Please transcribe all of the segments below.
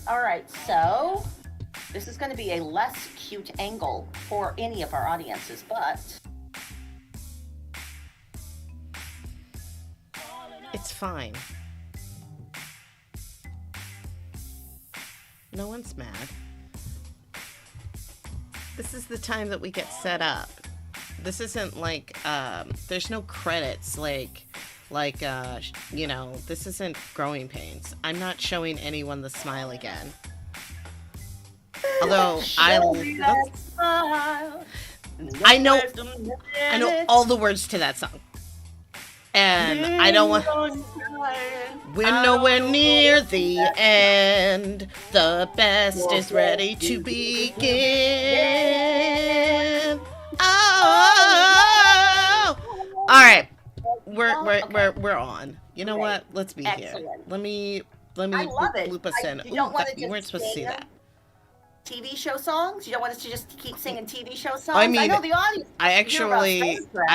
All right, so this is going to be a less cute angle for any of our audiences, but It's fine. No one's mad. This is the time that we get set up. This isn't like, there's no credits, this isn't Growing Pains. I'm not showing anyone the smile again. Although, I know all the words to that song. And I don't want... We're nowhere near the end. The best is ready to begin. Oh! All right, we're on. You know what? Let's be here. Let me loop us in. You weren't supposed to see that. TV show songs? You don't want us to just keep singing TV show songs? I mean, I know the audience. I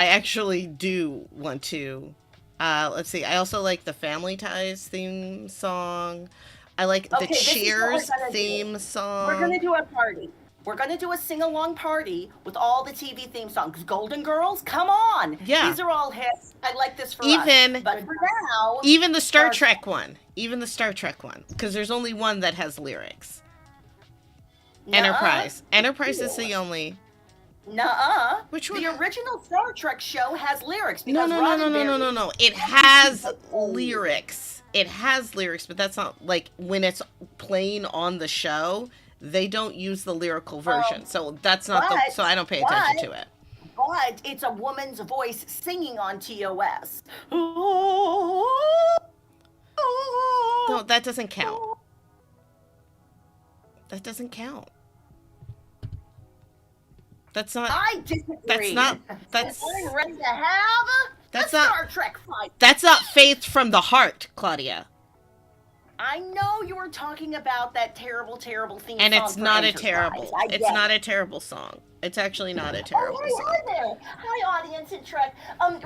actually do want to. Let's see. I also like the Family Ties theme song. I like the Cheers theme song. We're going to do a party. We're going to do a sing-along party with all the TV theme songs. Golden Girls, come on. Yeah. These are all hits. I like this for us. But for now... Even the Star Trek one. Because there's only one that has lyrics. Enterprise. Enterprise is the only... Nuh-uh. Which one? The original Star Trek show has lyrics. No. It has lyrics. It has lyrics, but that's not, like, when it's playing on the show, they don't use the lyrical version. So that's not so I don't pay attention to it. But it's a woman's voice singing on TOS. No, that doesn't count. That doesn't count. That's not... I disagree. That's we're ready to have a Star Trek fight. That's not Faith from the Heart, Claudia. I know you were talking about that terrible, terrible theme and song. It's not a terrible. It's not a terrible song. It's actually not a terrible song. Hi there. Hi, audience in Trek.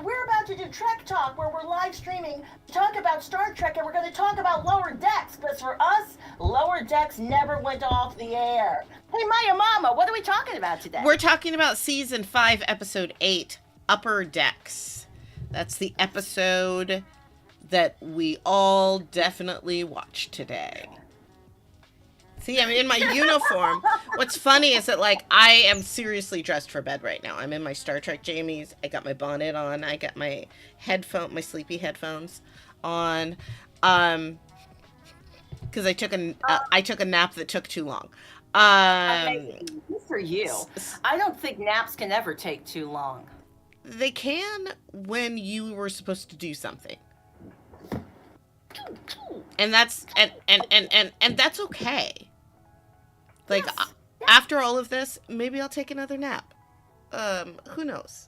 We're about to do Trek Talk, where we're live streaming to talk about Star Trek, and we're going to talk about Lower Decks, because for us, Lower Decks never went off the air. Hey, Maiamama, what are we talking about today? We're talking about Season 5, Episode 8, Upper Decks. That's the episode that we all definitely watched today. See, I'm in my uniform. What's funny is that, like, I am seriously dressed for bed right now. I'm in my Star Trek jammies. I got my bonnet on. I got my sleepy headphones on. Because I took a nap that took too long. Good for you. I don't think naps can ever take too long. They can when you were supposed to do something. And that's and that's okay. Like, yes. After all of this, maybe I'll take another nap. Who knows?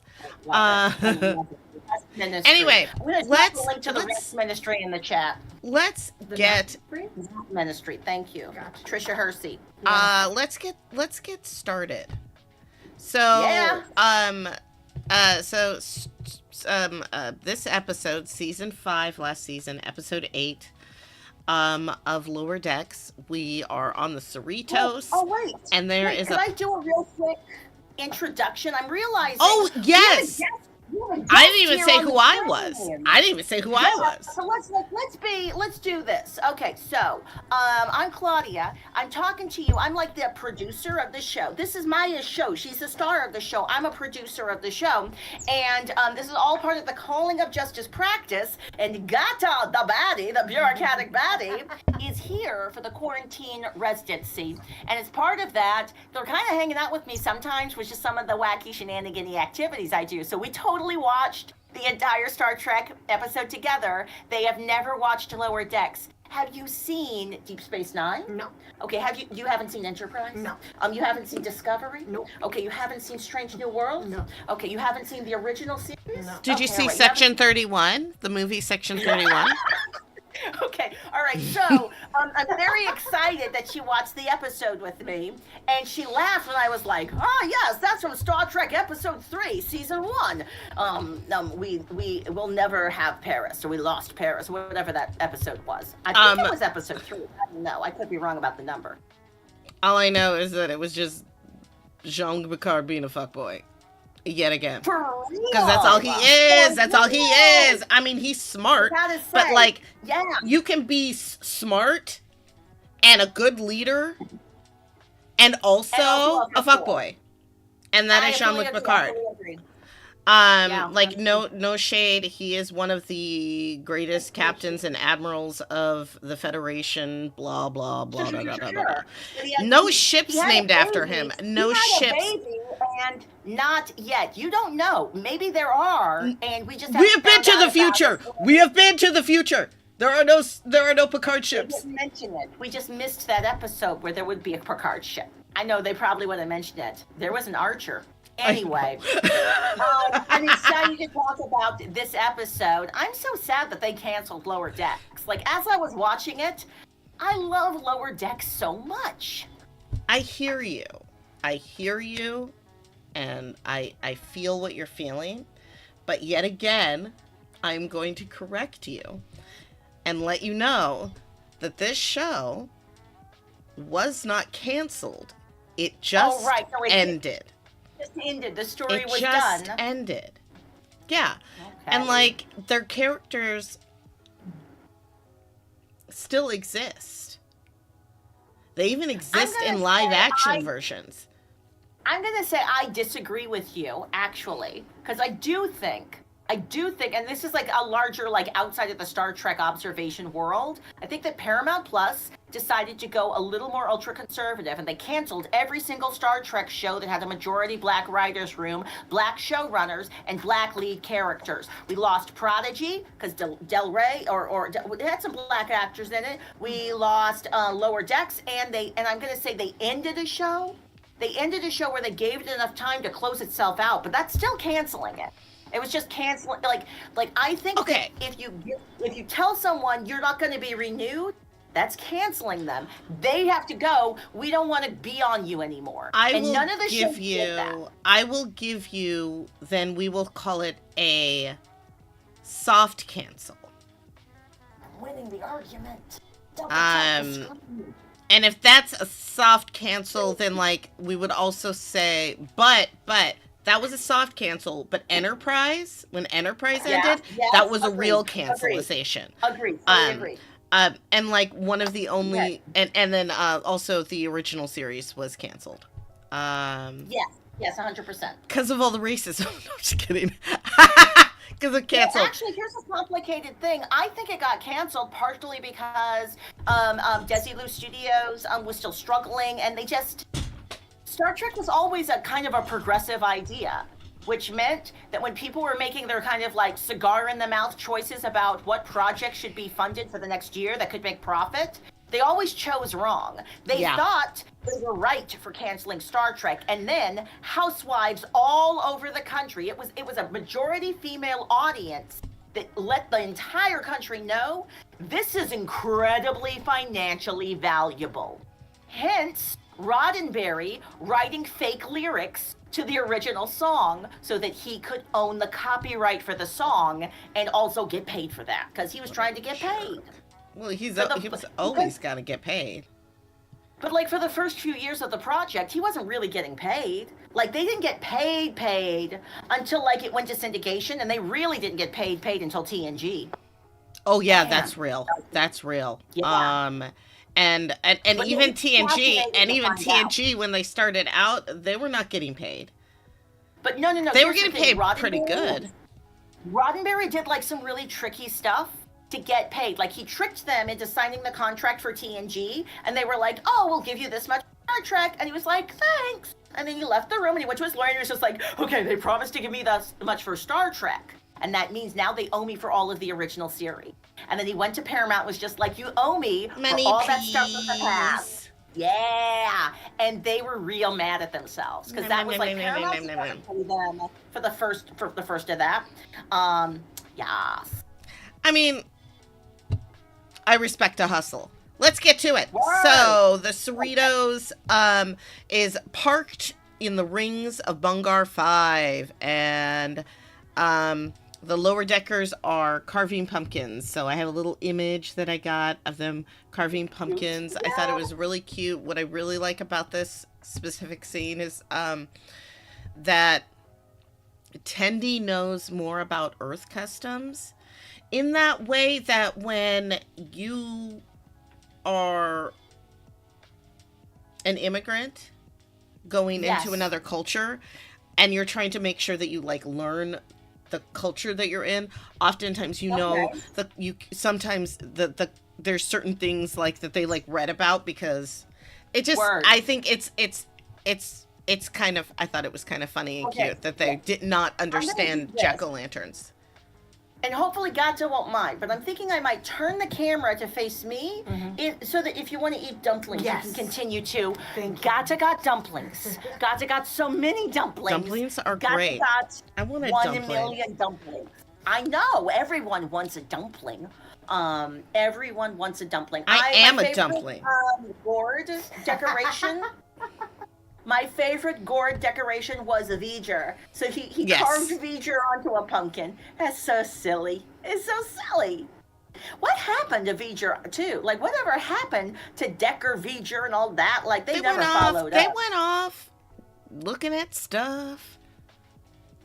Anyway, let's link to the rest ministry in the chat. Let's get ministry. Thank you, gotcha. Trisha Hersey. Let's get started. So this episode, season 5, last season, episode 8. Of Lower Decks. We are on the Cerritos. Oh wait. And can I do a real quick introduction? I'm realizing. Oh yes. I didn't even say who I was. I didn't even say who I was. So let's do this. Okay, so I'm Claudia. I'm talking to you. I'm like the producer of the show. This is Maya's show. She's the star of the show. I'm a producer of the show, and this is all part of the Calling of Justice practice. And Gata, the baddie, the bureaucratic baddie, is here for the quarantine residency, and as part of that, they're kind of hanging out with me sometimes, with just some of the wacky shenanigans activities I do. So we totally watched the entire Star Trek episode together. They have never watched Lower Decks. Have you seen Deep Space Nine? No. Okay, you haven't seen Enterprise? No. You haven't seen Discovery? No. Okay, you haven't seen Strange New Worlds? No. Okay, you haven't seen the original series? No. Did you see Section 31? The movie Section 31? Okay, all right. So I'm very excited that she watched the episode with me, and she laughed when I was like, "Oh yes, that's from Star Trek Episode 3, Season 1." We will never have Paris, or we lost Paris, whatever that episode was. I think it was Episode 3. I don't know. I could be wrong about the number. All I know is that it was just Jean Picard being a fuckboy. Yet again. For real? Because that's all he is. That's all he is. I mean, he's smart. But, like, yeah, you can be smart and a good leader and also a fuckboy. And that is Jean-Luc Picard. Like, no shade. He is one of the greatest captains and admirals of the Federation. Blah blah blah blah blah blah. Blah. No ships named after him. No ships. And not yet. You don't know. Maybe there are, and we just. We have been to the future. We have been to the future. There are no Picard ships. We didn't mention it. We just missed that episode where there would be a Picard ship. I know they probably would have mentioned it. There was an Archer. Anyway, I'm excited to talk about this episode. I'm so sad that they canceled Lower Decks. Like, as I was watching it, I love Lower Decks so much. I hear you. And I feel what you're feeling. But yet again, I'm going to correct you and let you know that this show was not not It just ended. Just ended. The story was done. It just ended. Yeah. Okay. And, like, their characters still exist. They even exist in live-action versions. I'm going to say I disagree with you, actually, because I do think, and this is like a larger, like, outside of the Star Trek observation world, I think that Paramount Plus decided to go a little more ultra-conservative, and they canceled every single Star Trek show that had a majority black writers' room, black showrunners, and black lead characters. We lost Prodigy, because Del Rey, it had some black actors in it. We lost Lower Decks, and I'm going to say they ended a show. They ended a show where they gave it enough time to close itself out, but that's still canceling it. It was just canceling, like I think that if you tell someone you're not going to be renewed, that's canceling them. They have to go. We don't want to be on you anymore. None of the shows did that. I will give you. Then we will call it a soft cancel. I'm winning the argument. And if that's a soft cancel, then, like, we would also say, but that was a soft cancel. But Enterprise, when Enterprise ended, that was a real cancelization. Agreed. Agreed. And, like, one of the only, and then also the original series was canceled. Yes, 100%. Because of all the racism. No, I'm just kidding. Because it canceled. Actually, here's a complicated thing. I think it got canceled partially because Desilu Studios was still struggling, and Star Trek was always a kind of a progressive idea, which meant that when people were making their kind of like cigar in the mouth choices about what projects should be funded for the next year that could make profit, they always chose wrong. They thought they were right for canceling Star Trek, and then housewives all over the country. It was a majority female audience that let the entire country know this is incredibly financially valuable. Hence, Roddenberry writing fake lyrics to the original song so that he could own the copyright for the song and also get paid for that because he was trying to get paid. Well, he was always got to get paid. But, like, for the first few years of the project, he wasn't really getting paid. Like, they didn't get paid until, like, it went to syndication, and they really didn't get paid until TNG. Oh, yeah, that's real. That's real. Yeah. And even TNG, when they started out, they were not getting paid. But no. They were getting paid pretty good. Roddenberry did, like, some really tricky stuff to get paid. Like, he tricked them into signing the contract for TNG, and they were like, oh, we'll give you this much Star Trek, and he was like, thanks. And then he left the room, and he went to his lawyer, and he was just like, okay, they promised to give me this much for Star Trek, and that means now they owe me for all of the original series. And then he went to Paramount, was just like, you owe me Money, for all please. that stuff from the past. Yeah, and they were real mad at themselves, because that was like Paramount's going to pay them for the first of that. Yes. I mean, I respect a hustle. Let's get to it. Word. So the Cerritos is parked in the rings of Bungar 5, and the lower deckers are carving pumpkins. So I have a little image that I got of them carving pumpkins. I thought it was really cute. What I really like about this specific scene is that Tendi knows more about Earth customs in that way that when you are an immigrant going into another culture and you're trying to make sure that you like learn the culture that you're in, oftentimes sometimes the there's certain things like that they like read about because it just I think it's kind of, I thought it was kind of funny and cute that they did not understand jack-o'-lanterns. And hopefully Gata won't mind, but I'm thinking I might turn the camera to face me so that if you want to eat dumplings, you can continue to. Gata got dumplings. Gata got so many dumplings. Dumplings are great. I want a 1 million dumplings. I know. Everyone wants a dumpling. Everyone wants a dumpling. I am a dumpling. Gourd decoration. My favorite gourd decoration was a V'ger. So he carved V'ger onto a pumpkin. That's so silly. It's so silly. What happened to V'ger too? Like whatever happened to Decker V'ger and all that? Like they never followed up. They went off looking at stuff.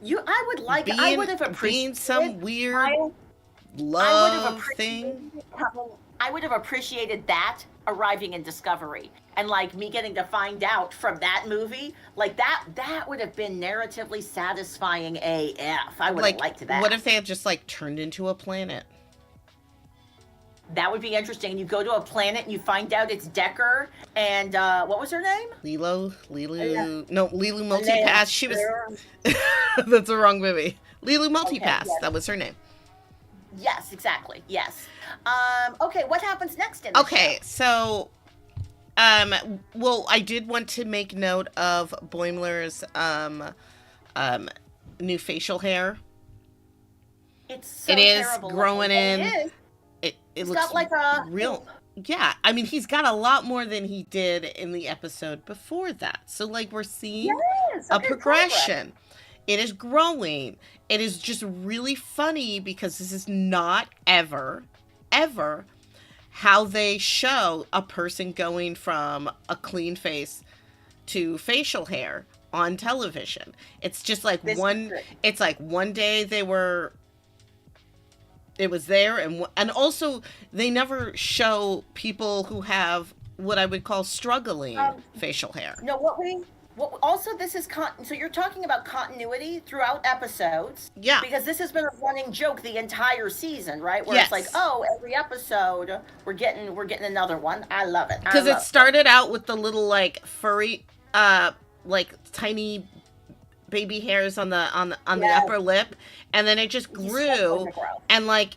I would have appreciated being some weird love thing. I would have appreciated that arriving in Discovery and like me getting to find out from that movie, like that would have been narratively satisfying AF. I would have liked that. What if they had just like turned into a planet? That would be interesting. You go to a planet and you find out it's Decker and what was her name? Lilu Multipass. She was. That's the wrong movie. Lilu Multipass. That was her name. Yes, exactly. Yes. Okay, what happens next in the show? So, well, I did want to make note of Boimler's new facial hair. It is terrible growing in. It is. It looks got like a real. Yeah, I mean, he's got a lot more than he did in the episode before that. So, like, we're seeing a progression. It is growing. It is just really funny because this is not ever how they show a person going from a clean face to facial hair on television. It's just like one day it was there, and also they never show people who have what I would call struggling facial hair. No, also this is so you're talking about continuity throughout episodes. Yeah. Because this has been a running joke the entire season, right? Where it's like, every episode we're getting another one. I love it. Because it started out with the little like furry like tiny baby hairs on the upper lip, and then it just grew, and like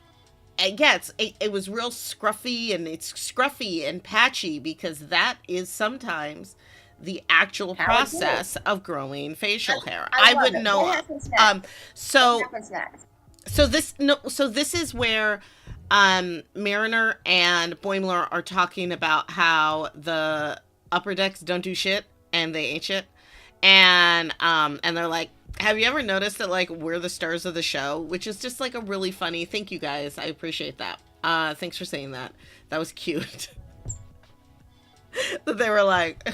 it was real scruffy, and it's scruffy and patchy because that is sometimes the actual process of growing facial hair. I wouldn't know. What happens next? So this is where Mariner and Boimler are talking about how the upper decks don't do shit and they ain't shit. And they're like, have you ever noticed that like we're the stars of the show? Which is just like a really funny, thank you guys. I appreciate that. Thanks for saying that. That was cute. That they were like,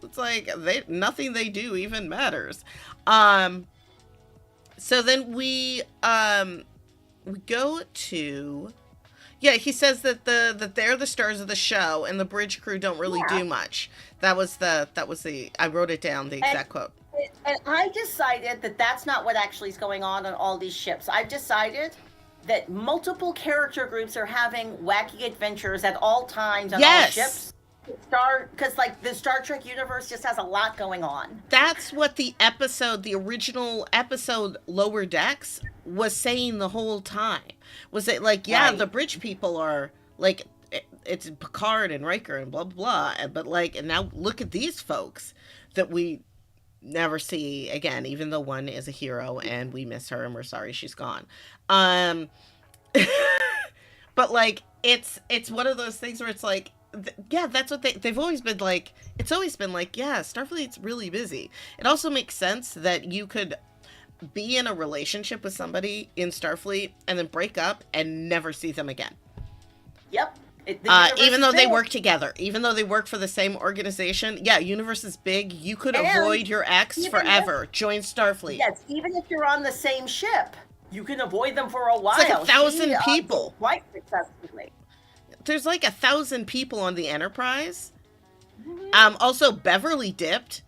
it's like nothing they do even matters. So then we go to, he says that they're the stars of the show and the bridge crew don't really do much. That was the I wrote it down, the exact quote. And I decided that that's not what actually is going on all these ships. I've decided that multiple character groups are having wacky adventures at all times on all ships. Because like the Star Trek universe just has a lot going on. That's what the original episode Lower Decks was saying the whole time. Was it like, the bridge people are like, it's Picard and Riker and blah blah blah, but like, and now look at these folks that we never see again, even though one is a hero and we miss her and we're sorry she's gone. But like it's one of those things where it's like yeah, that's what they've always been like. It's always been like, yeah, Starfleet's really busy. It also makes sense that you could be in a relationship with somebody in Starfleet and then break up and never see them again. Yep. Even though they work together, even though they work for the same organization, yeah, universe is big. You could avoid your ex forever. Join Starfleet. Yes, even if you're on the same ship, you can avoid them for a while. It's like 1,000 people. Quite successfully. There's like 1,000 people on the Enterprise. Mm-hmm. Also, Beverly dipped.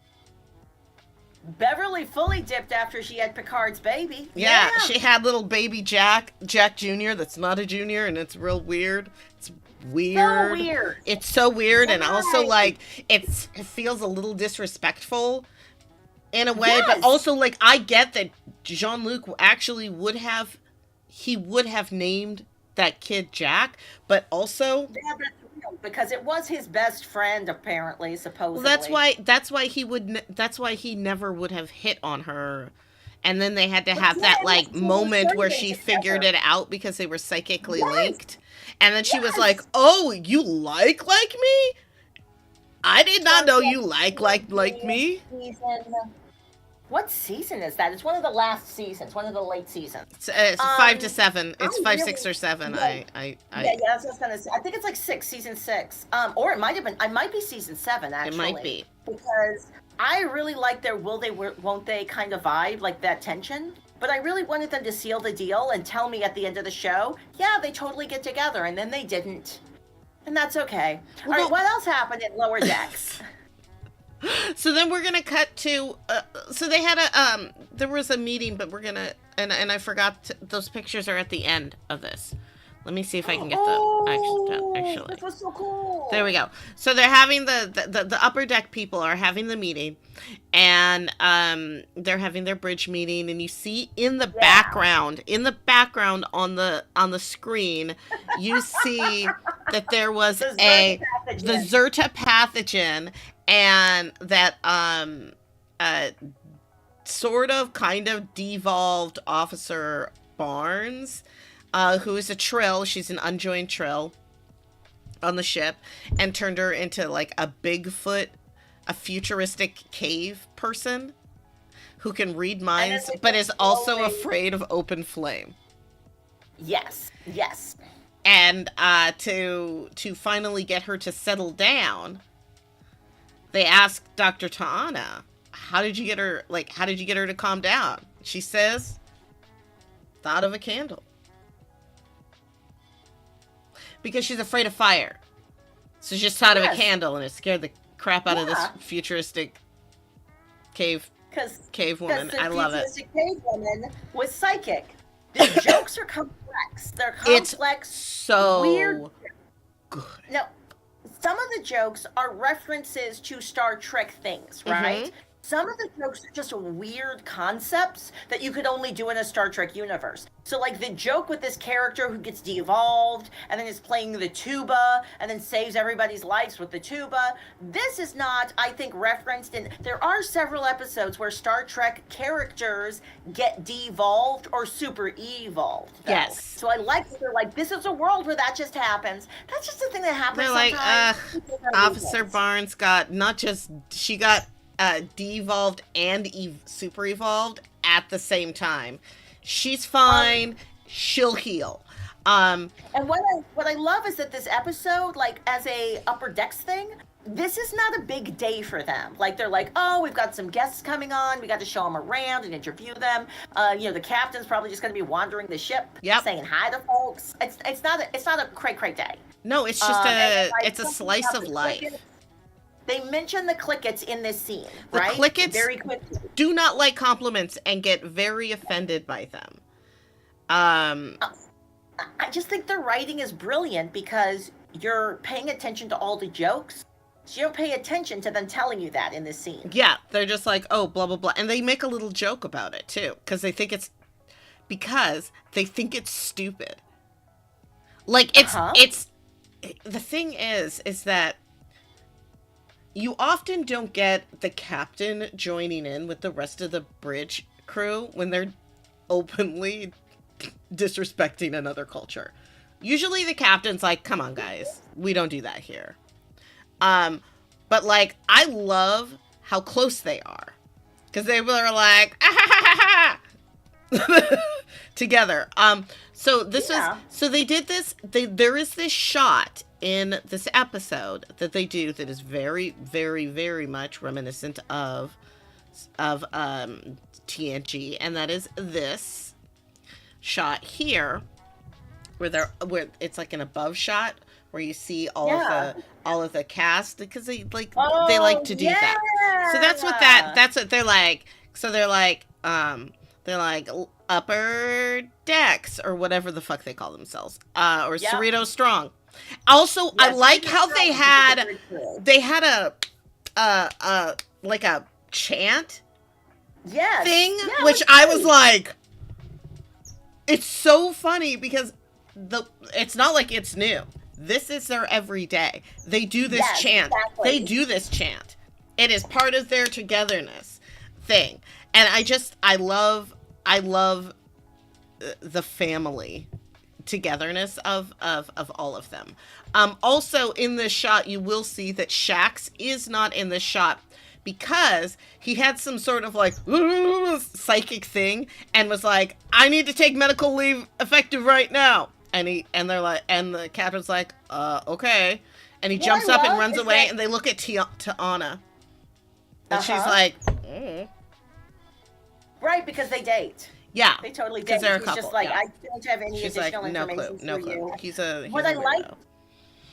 Beverly fully dipped after she had Picard's baby. Yeah, she had little baby Jack Jr. That's not a junior, and it's real weird. It's weird. So weird. It's so weird, and also like it feels a little disrespectful in a way, but also like I get that Jean-Luc actually would have named that kid Jack, but also because it was his best friend, apparently, supposedly. Well, that's why he never would have hit on her, and then they had to have that like moment where she figured it out because they were psychically linked, and then she was like, "Oh, you like me? I did not know you like me." What season is that? It's one of the last seasons, one of the late seasons. It's 5 to 7. It's 5, 6, or 7. Yeah, that's what I was gonna say. I think it's like season 6. Or it might have been. I might be season 7 actually. It might be because I really like their will they won't they kind of vibe, like that tension. But I really wanted them to seal the deal and tell me at the end of the show, yeah, they totally get together, and then they didn't, and that's okay. All right, what else happened in Lower Decks? So then we're gonna cut to. So they had there was a meeting, but we're gonna and I forgot those pictures are at the end of this. Let me see if I can get actually. This was so cool. There we go. So they're having the upper deck people are having the meeting, and they're having their bridge meeting, and you see in the background on the screen, you see that there was the Zerta pathogen. And that sort of kind of devolved Officer Barnes, who is a Trill, she's an unjoined Trill on the ship, and turned her into like a Bigfoot, a futuristic cave person who can read minds, but is also afraid of open flame. Yes. And to finally get her to settle down, they asked Dr. Ta'ana, how did you get her to calm down? She says, thought of a candle. Because she's afraid of fire. So she just thought of a candle, and it scared the crap out of this futuristic cave woman. I love it. The cave woman was psychic. The jokes are complex. They're complex. It's so weird. Good. No. Some of the jokes are references to Star Trek things, right? Mm-hmm. Some of the jokes are just weird concepts that you could only do in a Star Trek universe. So, like, the joke with this character who gets de-evolved and then is playing the tuba and then saves everybody's lives with the tuba. This is not, I think, referenced in... There are several episodes where Star Trek characters get de-evolved or super evolved. Yes. So I like that they're like, this is a world where that just happens. That's just a thing that happens sometimes. They're like, Officer Barnes got she got de-evolved and super evolved at the same time. She's fine. She'll heal. And what I love is that this episode, like, as a Upper Decks thing, this is not a big day for them. Like, they're like, oh, we've got some guests coming on. We got to show them around and interview them. The captain's probably just going to be wandering the ship, saying hi to folks. It's not a cray day. No, it's just it's a slice of life. They mention the Clickets in this scene, right? The Clickets very quickly do not like compliments and get very offended by them. I just think their writing is brilliant because you're paying attention to all the jokes. So you don't pay attention to them telling you that in this scene. Yeah, they're just like, oh, blah, blah, blah. And they make a little joke about it, too, because they think it's stupid. Like, it's the thing is that you often don't get the captain joining in with the rest of the bridge crew when they're openly disrespecting another culture. Usually the captain's like, come on, guys. We don't do that here. But, like, I love how close they are. Because they were like, ah, ha, ha, ha, ha. Together. So this was, so they did this, there is this shot in this episode that they do that is very, very, very much reminiscent of TNG, and that is this shot here, where it's like an above shot where you see all of the cast, because they like to do that. So that's what they're like. So they're like upper decks or whatever the fuck they call themselves, or Cerritos Strong. Also, I like how they had a like a chant thing, which I was like, it's so funny because it's not like it's new. This is their everyday. They do this chant. Exactly. They do this chant. It is part of their togetherness thing. And I love the family togetherness of all of them. Also in this shot, you will see that Shax is not in this shot because he had some sort of like psychic thing and was like, I need to take medical leave effective right now. And they're like, and the captain's like, okay. And he jumps up and runs away, and they look at Tiana. And she's like, Right, because they date. Yeah. They totally date. They're a He's couple, just like, I don't have any additional information for you. He's a weirdo.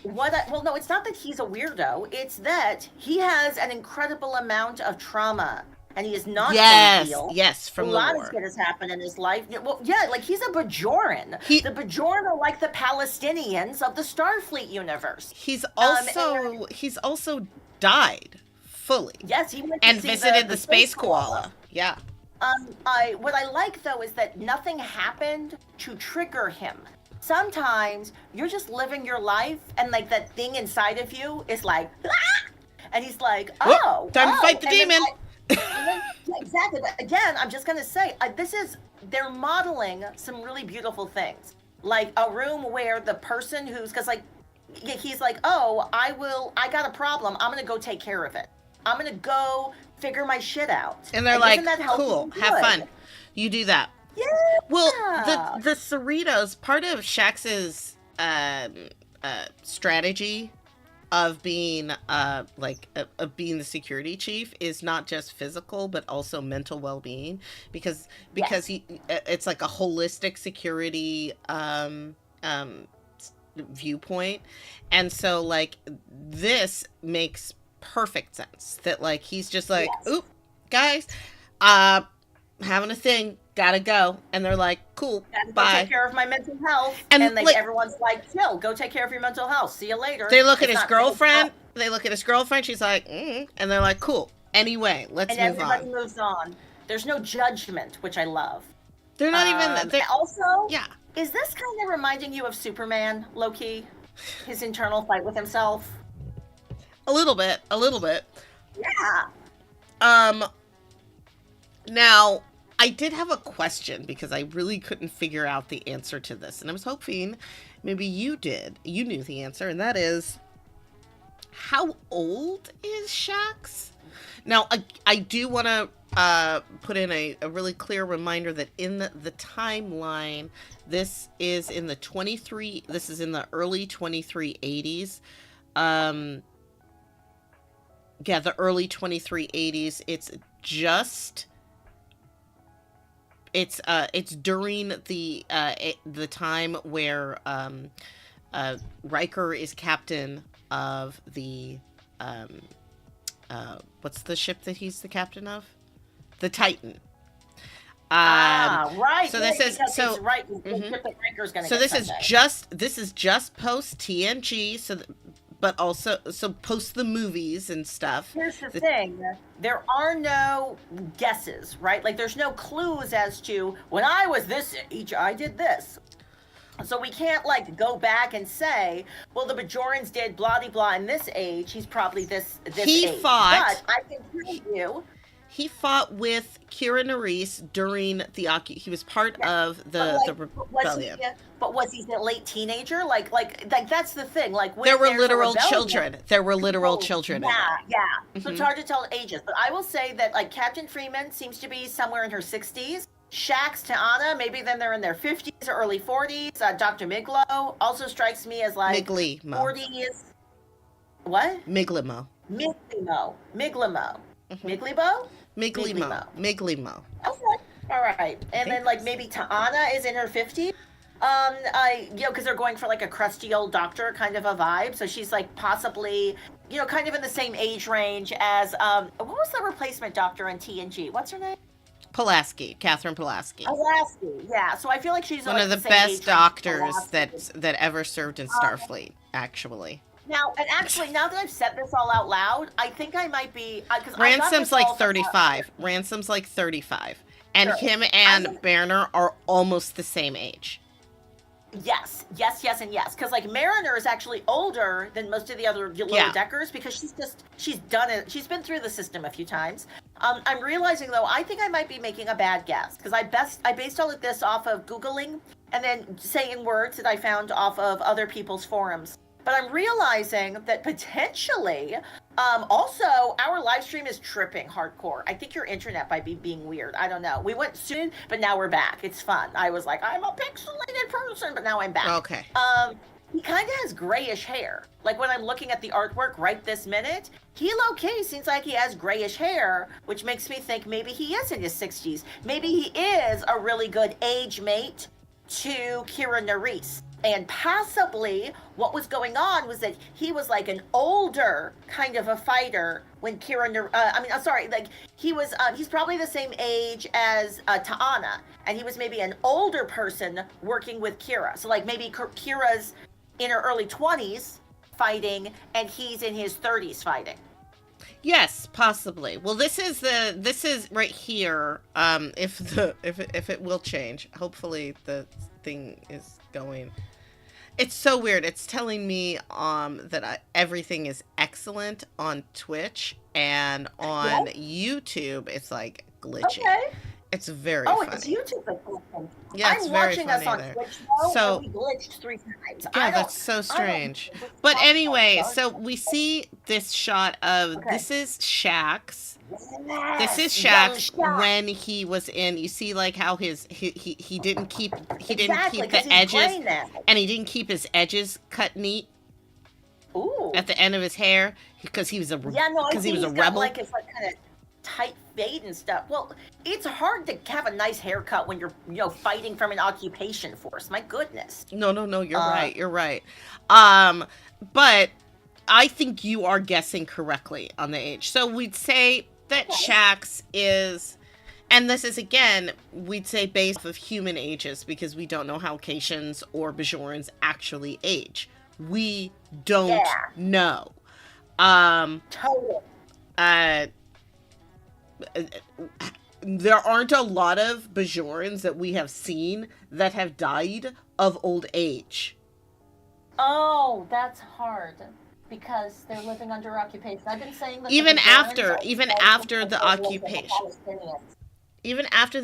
Well, no, it's not that he's a weirdo. It's that he has an incredible amount of trauma. And he is not going to heal. Yes, from the war. A lot of shit has happened in his life. Well, yeah, like he's a Bajoran. The Bajoran are like the Palestinians of the Starfleet universe. He's also died fully. Yes, he went and visited the space koala. Yeah. What I like though is that nothing happened to trigger him. Sometimes you're just living your life, and like that thing inside of you is like, ah! And he's like, oh, time to fight the demon. Exactly. But again, I'm just going to say, they're modeling some really beautiful things. Like a room where the person because like, he's like, oh, I got a problem. I'm going to go take care of it. I'm going to go figure my shit out. And they're like, cool, have fun. You do that. Yeah. Well, the Cerritos, part of Shax's strategy of being being the security chief is not just physical but also mental well-being, because it's like a holistic security viewpoint. And so like this makes perfect sense that like he's just like, oop, guys, having a thing, gotta go. And they're like, cool, bye. Go take care of my mental health. And like, everyone's like, chill, go take care of your mental health. See you later. They look at his girlfriend. She's like, and they're like, cool. Anyway, let's move on. And everybody moves on. There's no judgment, which I love. They're not even. Also, yeah. Is this kind of reminding you of Superman, low-key? His internal fight with himself? A little bit. Yeah. Now, I did have a question because I really couldn't figure out the answer to this. And I was hoping maybe you did. You knew the answer. And that is, how old is Shax? Now, I do want to put in a really clear reminder that in the timeline, this is in the early 2380s. The early 2380s. It's during the time where Riker is captain of the what's the ship that he's the captain of? The Titan. Right. So this is so he's right. Riker's gonna so get this is just post TNG. But also, post the movies and stuff. Here's the thing. There are no guesses, right? Like, there's no clues as to, when I was this age, I did this. So we can't, like, go back and say, well, the Bajorans did blah, blah, blah in this age. He's probably this age. Fought. But I can tell you, He fought with Kira Nerys during the he was part of the rebellion. But was he a late teenager? Like that's the thing. Like when there were there's literal a rebellion, children. There were literal children. Yeah. So it's hard to tell ages. But I will say that like Captain Freeman seems to be somewhere in her 60s. Shax, Ta'ana, maybe then they're in their 50s or early 40s. Dr. Miglo also strikes me as like 40s. What? Miglimo. Miglimo. Miglimo. Okay. All right. And then like maybe Ta'ana is in her 50s. Because they're going for like a crusty old doctor kind of a vibe. So she's like possibly, kind of in the same age range as what was the replacement doctor in TNG? What's her name? Catherine Pulaski. Yeah. So I feel like she's one of the best doctors that ever served in Starfleet, actually. Now that I've said this all out loud, I think I might be Ransom's like 35. Ransom's like 35, and him and Mariner are almost the same age. Yes, and yes. Because like Mariner is actually older than most of the other lower deckers because she's done it. She's been through the system a few times. I'm realizing though, I think I might be making a bad guess because I based all of this off of Googling and then saying words that I found off of other people's forums. But I'm realizing that potentially, also, our live stream is tripping hardcore. I think your internet might be being weird. I don't know. We went soon, but now we're back. It's fun. I was like, I'm a pixelated person, but now I'm back. Okay. He kind of has grayish hair. Like when I'm looking at the artwork right this minute, he low-key seems like he has grayish hair, which makes me think maybe he is in his 60s. Maybe he is a really good age mate to Kira Nerys. And possibly what was going on was that he was like an older kind of a fighter when he's probably the same age as Ta'ana, and he was maybe an older person working with Kira. So like maybe Kira's in her early 20s fighting, and he's in his 30s fighting. Yes, possibly. Well, this is right here. If it will change, hopefully the thing is going. It's so weird. It's telling me that everything is excellent on Twitch, and on YouTube it's like glitchy. Okay. It's very funny. It's YouTube. Yeah, it's I'm very watching funny us on there. Twitch though, So and we glitched 3 times. yeah, that's so strange. But anyway, so we see this shot of this is Shax. This is Shax when he was in. You see, like how he didn't keep the edges, and he didn't keep his edges cut neat. Ooh. At the end of his hair because he was a rebel. Like it's like kind of tight fade and stuff. Well, it's hard to have a nice haircut when you're fighting from an occupation force. My goodness. No, you're right. You're right. But I think you are guessing correctly on the age. So we'd say that Shax is, and this is again, we'd say based off of human ages because we don't know how Caitians or Bajorans actually age. We don't know. Totally. There aren't a lot of Bajorans that we have seen that have died of old age. Oh, that's hard because they're living under occupation. I've been saying that even after the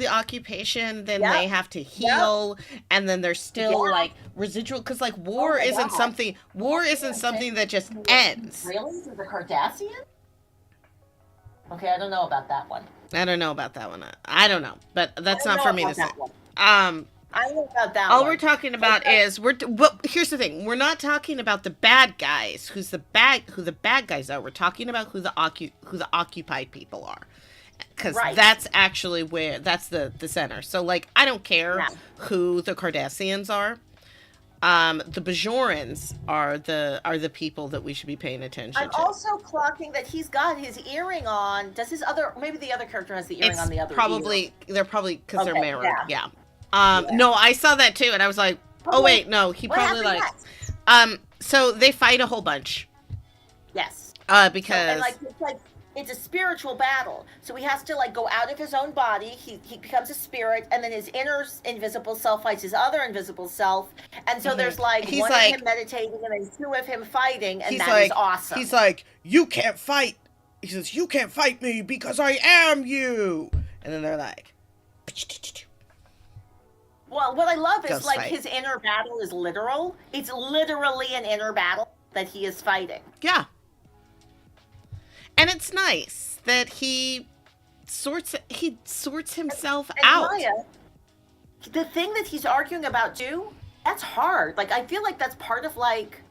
occupation, then they have to heal, and then there's still like residual because like war isn't something that just ends. Really, the Cardassian? Okay, I don't know about that one. I don't know, but that's not for me to say. I don't know about that all one. We're talking about is here's the thing. We're not talking about the bad guys, who the bad guys are. We're talking about who the occupied people are. Because that's actually that's the center. So like I don't care who the Cardassians are. The Bajorans are the people that we should be paying attention to. I'm also clocking that he's got his earring on. Does maybe the other character has the earring on the other ear. They're probably because they're married. Yeah. No, I saw that too, and I was like, oh wait, no, he probably like. So they fight a whole bunch. Yes. Because it's a spiritual battle. So he has to like go out of his own body. He becomes a spirit, and then his inner invisible self fights his other invisible self. And so there's like one of him meditating and then 2 of him fighting, and that is awesome. He's like, you can't fight he says, "You can't fight me because I am you." And then they're like, Well, what I love is Ghost like fight. his inner battle is literal. It's literally an inner battle that he is fighting. yeah. And it's nice that he sorts himself And out. Maya, the thing that he's arguing about too, that's hard. Like I feel like that's part of like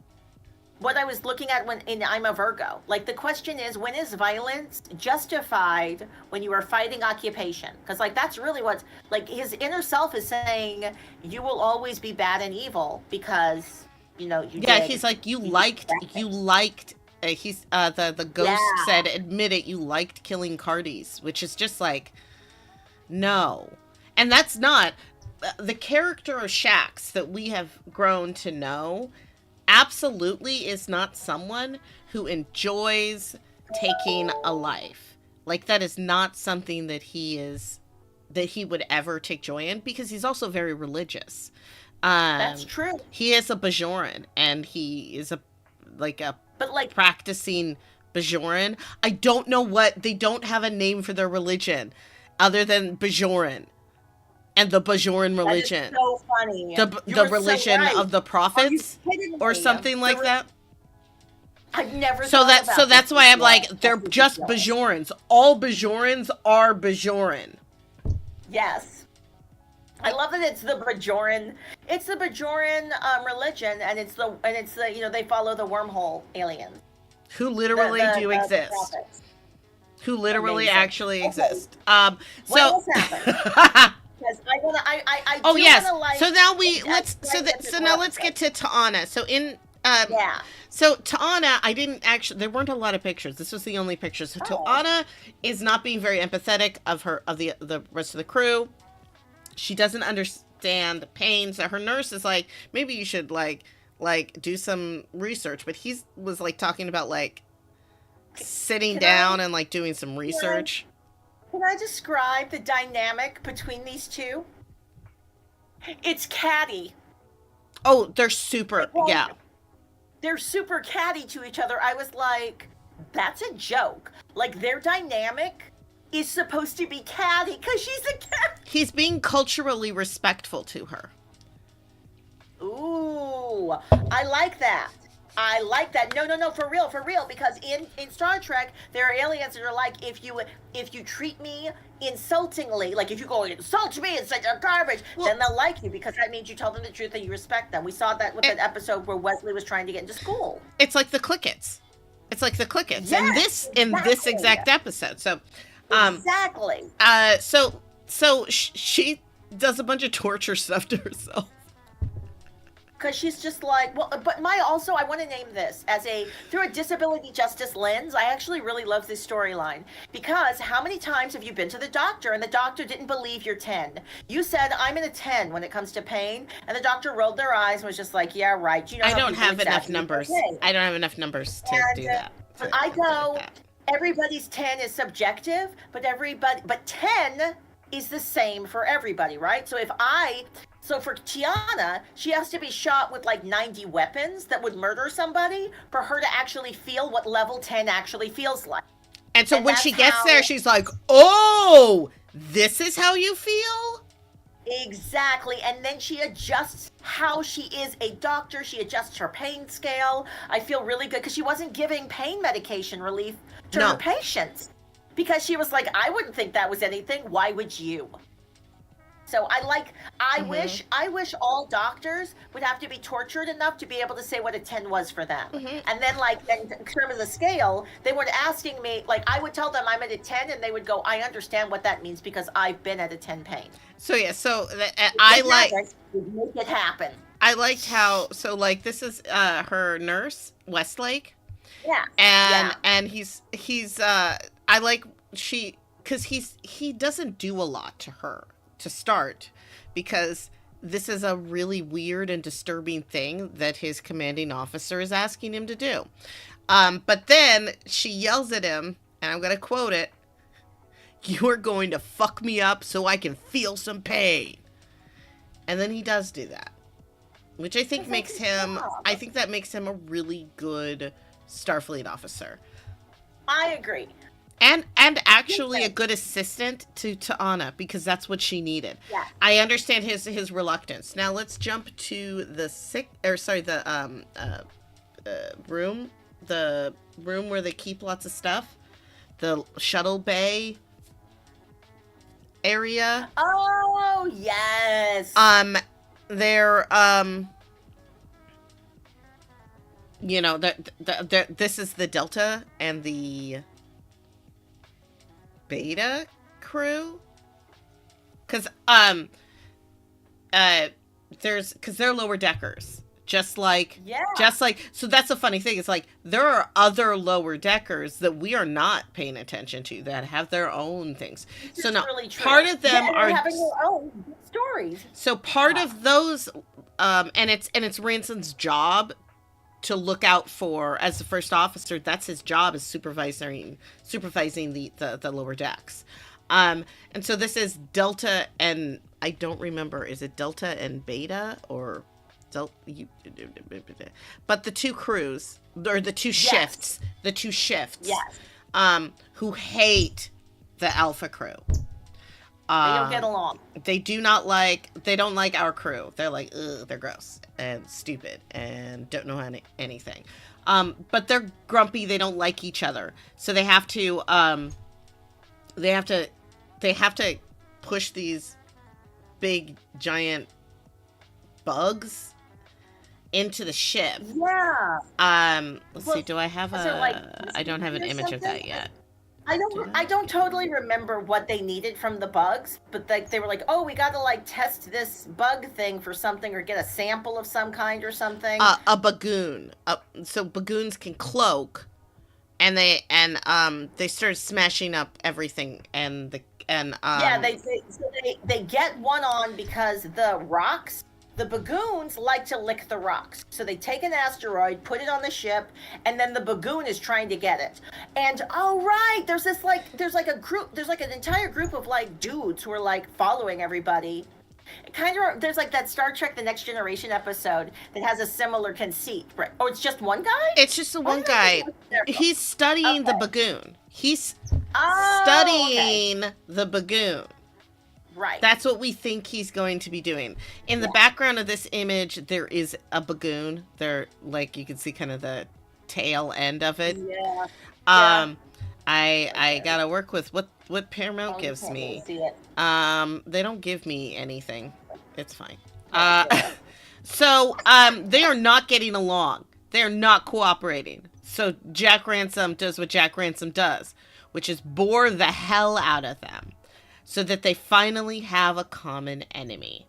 what I was looking at when in I'm a Virgo. Like the question is, when is violence justified when you are fighting occupation? Because like that's really what's like his inner self is saying you will always be bad and evil because you know you Yeah, did, he's like, you did liked bad things. the ghost Yeah. said, admit it, you liked killing Cardis, which is just like, no. And that's not the character of Shax that we have grown to know. Absolutely is not someone who enjoys taking a life. Like that is not something that he would ever take joy in, because he's also very religious. That's true. He is a Bajoran, and he is a But like practicing Bajoran. I don't know what, they don't have a name for their religion other than Bajoran. And the Bajoran that is religion. so funny. The You're religion so right. of the Are you prophets kidding or me? something like that. I've never So thought that's about so that's this why I'm before. like, they're That's just ridiculous. Bajorans. All Bajorans are Bajoran. Yes. I love that it's the Bajoran. It's the Bajoran religion, and it's the you know they follow the wormhole aliens. Who literally do The exist. prophets. Who literally Amazing. actually Okay. exist. What So else happened? Because I wanna I oh do yes. wanna like. So now Now let's get to Ta'ana. So in Yeah. so Ta'ana, I didn't actually, there weren't a lot of pictures. This was the only picture. So Oh. Ta'ana is not being very empathetic of the rest of the crew. She doesn't understand the pain. So her nurse is like, maybe you should like do some research. But he was like talking about like sitting Can down and like doing some research. Can I describe the dynamic between these two? It's catty. Oh, they're super, yeah. They're super catty to each other. I was like, that's a joke. Like their dynamic is supposed to be catty because she's a cat. He's being culturally respectful to her. Ooh, I like that. I like that. No, for real. Because in Star Trek, there are aliens that are like, if you treat me insultingly, like if you go insult me and say you're garbage, then they'll like you because that means you tell them the truth and you respect them. We saw that with that episode where Wesley was trying to get into school. It's like the Clickets. It's like the Clickets Yes, in this exactly. exact episode. So, Exactly. So she does a bunch of torture stuff to herself. Because she's just like, well, but I want to name this through a disability justice lens. I actually really love this storyline because how many times have you been to the doctor and the doctor didn't believe you're 10? You said, I'm in a 10 when it comes to pain. And the doctor rolled their eyes and was just like, yeah, right. You know, I how don't people have enough exaggerate numbers. their pain. I don't have enough numbers to And, do that. I to go, like that. everybody's 10 is subjective, but 10 is the same for everybody, right? So for Tiana, she has to be shot with like 90 weapons that would murder somebody for her to actually feel what level 10 actually feels like. And so and when she that's gets how- there, she's like, "Oh, this is how you feel?" Exactly. And then she adjusts how she is a doctor. She adjusts her pain scale. I feel really good because she wasn't giving pain medication relief to No. her patients because she was like, I wouldn't think that was anything. Why would you? So I wish all doctors would have to be tortured enough to be able to say what a 10 was for them. And then in terms of the scale, they were asking me, like I would tell them I'm at a 10 and they would go, I understand what that means because I've been at a 10 pain. So yeah, so Make it happen. I liked how, so like this is her nurse, Westlake. Yeah. And he's I like cuz he doesn't do a lot to her to start, because this is a really weird and disturbing thing that his commanding officer is asking him to do. But then she yells at him, and I'm going to quote it, "You're going to fuck me up so I can feel some pain." And then he does do that, which I think makes him, I think that makes him a really good Starfleet officer. I agree. And actually a good assistant to Anna, because that's what she needed. Yeah. I understand his reluctance. Now let's jump to the room, the room where they keep lots of stuff, the shuttle bay area. Oh, yes. They're you know, this is the Delta and the Beta crew, because they're lower deckers, just like so that's a funny thing. It's like there are other lower deckers that we are not paying attention to that have their own things. So now really part of them are having their own stories. So part of those and it's Ransom's job to look out for, as the first officer. That's his job, is supervising the lower decks. And so this is Delta, and I don't remember, is it Delta and Beta or Delta? But the two crews, or the two shifts, who hate the Alpha crew. They don't get along. They don't like our crew. They're like, ugh, they're gross and stupid and don't know anything. But they're grumpy. They don't like each other. So they have to push these big giant bugs into the ship. Yeah. Let's see. Do I have I don't have an image of that yet. I don't totally remember what they needed from the bugs, but they were like, oh, we got to like test this bug thing for something, or get a sample of some kind or something. A bagoon. So bagoons can cloak, and they started smashing up everything, they get one on because the bagoons like to lick the rocks. So they take an asteroid, put it on the ship, and then the bagoon is trying to get it. And there's an entire group of like dudes who are like following everybody. There's like that Star Trek The Next Generation episode that has a similar conceit. Right? Oh, it's just one guy? It's just the one guy. He's studying the bagoon. He's studying the bagoon. Right. That's what we think he's going to be doing. In the background of this image, there is a bagoon. There, like, you can see kind of the tail end of it. Yeah. I gotta work with what Paramount gives me. See it. They don't give me anything. It's fine. So they are not getting along. They are not cooperating. So Jack Ransom does what Jack Ransom does, which is bore the hell out of them, so that they finally have a common enemy.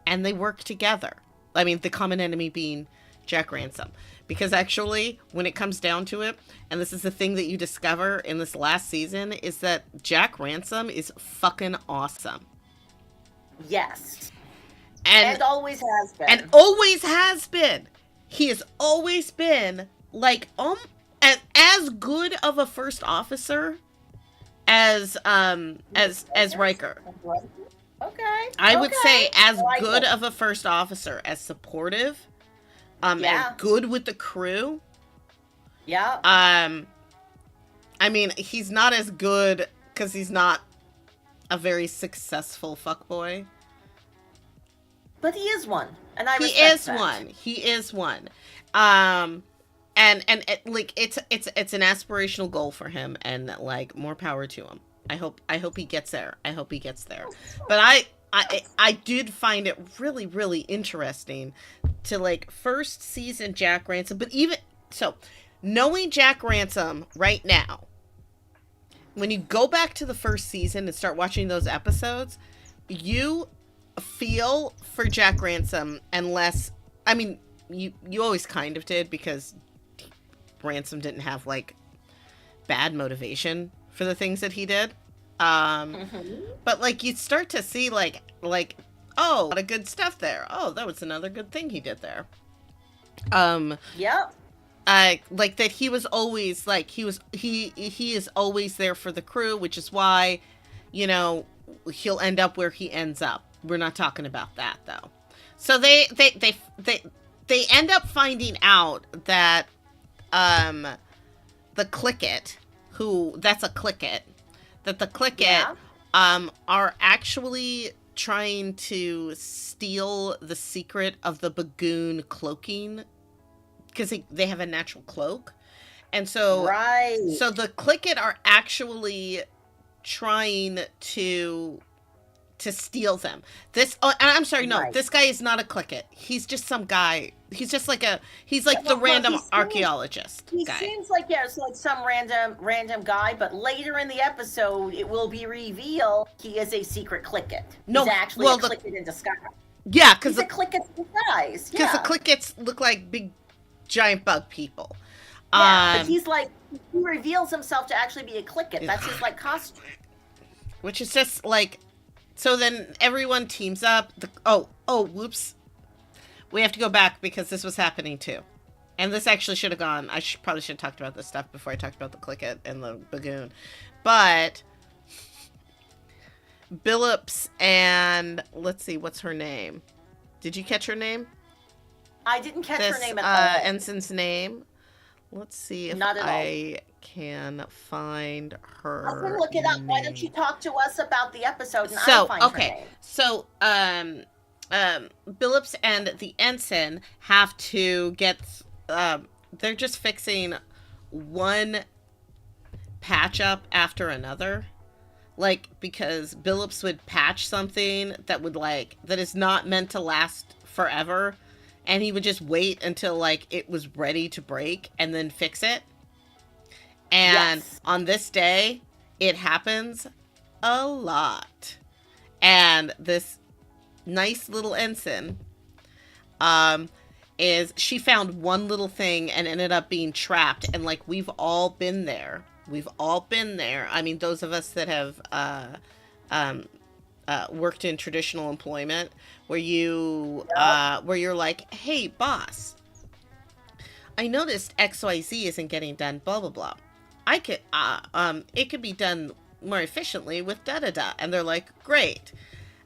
And they work together. I mean, the common enemy being Jack Ransom. Because actually, when it comes down to it, and this is the thing that you discover in this last season, is that Jack Ransom is fucking awesome. Yes. And always has been. And always has been. He has always been, like, as good of a first officer as Riker. Okay. I would say as good of a first officer, as supportive, and good with the crew. Yeah. I mean, he's not as good because he's not a very successful fuckboy. But he is one, and I respect that. He is one. And like it's an aspirational goal for him, and like more power to him. I hope he gets there. But I did find it really, really interesting to like first season Jack Ransom, but even so, knowing Jack Ransom right now, when you go back to the first season and start watching those episodes, you feel for Jack Ransom, unless, I mean, you always kind of did, because Ransom didn't have like bad motivation for the things that he did. But like you start to see like oh, a lot of good stuff there. Oh, that was another good thing he did there. Yep. Like that he was always like he is always there for the crew, which is why, you know, he'll end up where he ends up. We're not talking about that though. So they end up finding out that the Clicket, that's a clicket, that the clicket Yeah. are actually trying to steal the secret of the bagoon cloaking, because they have a natural cloak. And so Right. the clicket are actually trying to steal them. I'm sorry, no, Right. this guy is not a clicket. He's just some guy. He's just like he's like the Well, random he seems, archaeologist he guy. seems like, yeah, it's like some random guy, but later in the episode, it will be revealed he is a secret clicket. No, He's actually well, a clicket in disguise. Yeah, because He's a clicket in disguise. the Yeah. clickets look like big, giant bug people. Yeah, but he's like, he reveals himself to actually be a clicket. That's his like costume. Which is just like, so then everyone teams up. Whoops. We have to go back because this was happening too. And this actually should have gone. Probably should have talked about this stuff before I talked about the clicket and the bagoon. But Billups and, let's see, what's her name? Did you catch her name? I didn't catch This her name at all. ensign's name. Let's see if Not at all. I can find her. I can look it up. Why don't you name. talk to us about the episode and I'll find her name. So Billups and the ensign have to get they're just fixing one patch up after another. Like, because Billups would patch something that would that is not meant to last forever, and he would just wait until like it was ready to break and then fix it. And Yes. on this day, it happens a lot. And this nice little ensign she found one little thing and ended up being trapped. And like, we've all been there. I mean, those of us that have worked in traditional employment, where you're like, hey boss, I noticed XYZ isn't getting done, blah blah blah. It could be done more efficiently with da da da. And they're like, great.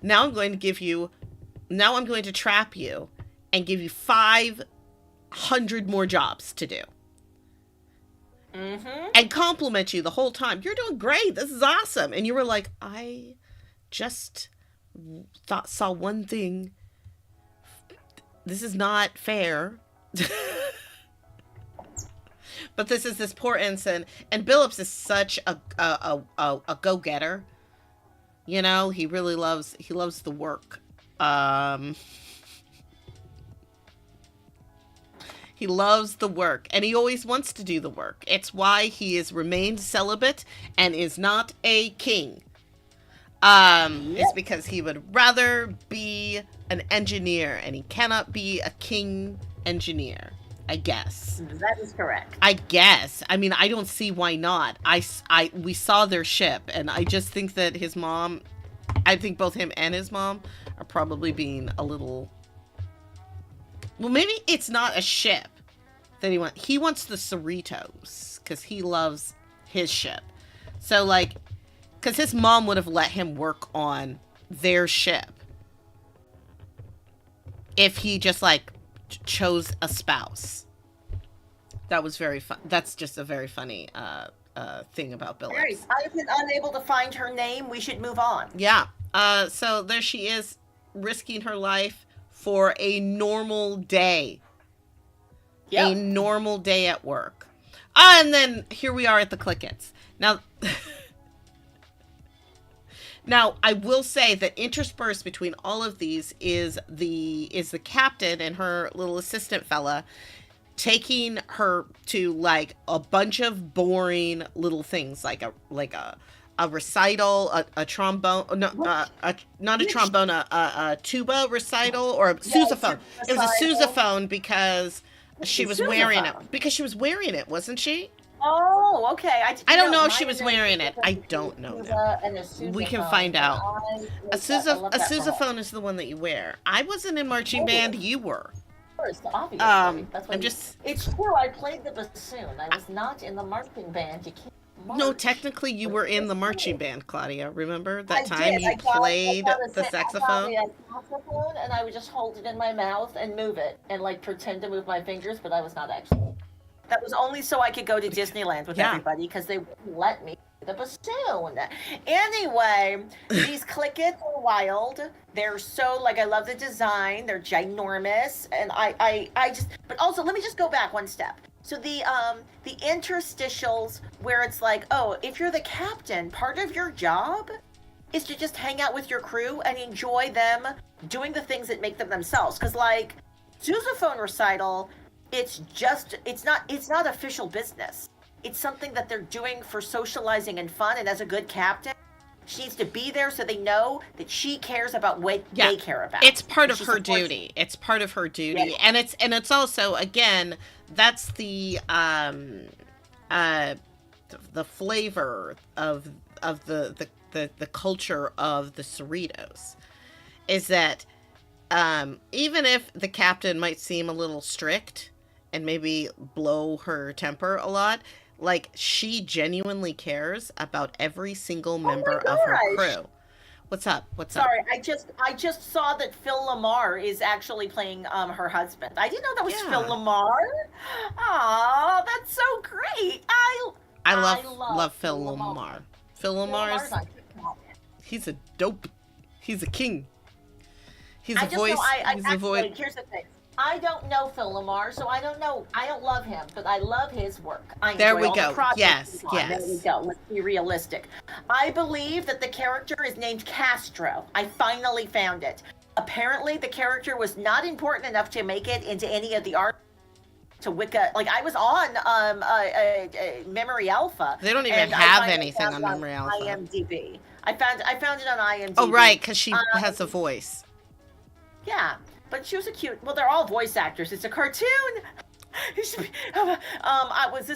Now I'm going to trap you and give you 500 more jobs to do. Mm-hmm. And compliment you the whole time. You're doing great. This is awesome. And you were like, I just saw one thing. This is not fair. But this is this poor ensign, and Billups is such a go-getter. You know, he loves the work. He loves the work, and he always wants to do the work. It's why he has remained celibate and is not a king. It's because he would rather be an engineer, and he cannot be a king engineer, I guess. That is correct. I guess. I mean, I don't see why not. We saw their ship, and I just think that his mom, I think both him and his mom are probably being a little... Well, maybe it's not a ship that he wants. He wants the Cerritos, because he loves his ship. So, like, because his mom would have let him work on their ship if he just, like, chose a spouse. That was very fun. That's just a very funny thing about Billups. Right. I've been unable to find her name. We should move on. Yeah. So there she is, risking her life for a normal day. Yep. A normal day at work. And then here we are at the Clickets. Now, I will say that interspersed between all of these is the captain and her little assistant fella taking her to like a bunch of boring little things, like a recital, a trombone, not a trombone, a tuba recital, or a sousaphone. It was a sousaphone because she was wearing it. Because she was wearing it, wasn't she? Oh, okay. I don't know if she was wearing it. I don't know. We can find out. A sousaphone is the one that you wear. I wasn't in marching band. You were. Obviously. That's what it's true. I played the bassoon. I was not in the marching band. You can't march. No, technically you were in the marching band, Claudia. Remember that time did. you played the saxophone? I got the saxophone, and I would just hold it in my mouth and move it, and like pretend to move my fingers, but I was not actually. That was only so I could go to Disneyland with Yeah. everybody because they wouldn't let me the bassoon. Anyway, these clickets are wild. They're so like I love the design. They're ginormous, and I just. But also, let me just go back one step. So the interstitials where it's like, oh, if you're the captain, part of your job is to just hang out with your crew and enjoy them doing the things that make them themselves. Because like sousaphone recital, it's not official business. It's something that they're doing for socializing and fun. And as a good captain, she needs to be there so they know that she cares about what they care about. It's part of her duty. It's part of her duty, and it's also again that's the flavor of the culture of the Cerritos is that even if the captain might seem a little strict and maybe blow her temper a lot, like she genuinely cares about every single member of her crew. What's up? Sorry, I just saw that Phil LaMarr is actually playing her husband. I didn't know that was Phil LaMarr. Oh, that's so great. I love Phil LaMarr. Phil LaMarr's he's a dope. He's a king. He's a voice. He's a voice. Here's the thing. I don't know Phil LaMarr, so I don't know. I don't love him, but I love his work. There we go. Yes. There we go. Let's be realistic. I believe that the character is named Castro. I finally found it. Apparently, the character was not important enough to make it into any of the art to Wicca. Like I was on Memory Alpha. They don't even have anything on Memory Alpha. IMDb. I found it on IMDb. Oh right, because she has a voice. Yeah. But she was a cute. Well, they're all voice actors. It's a cartoon. This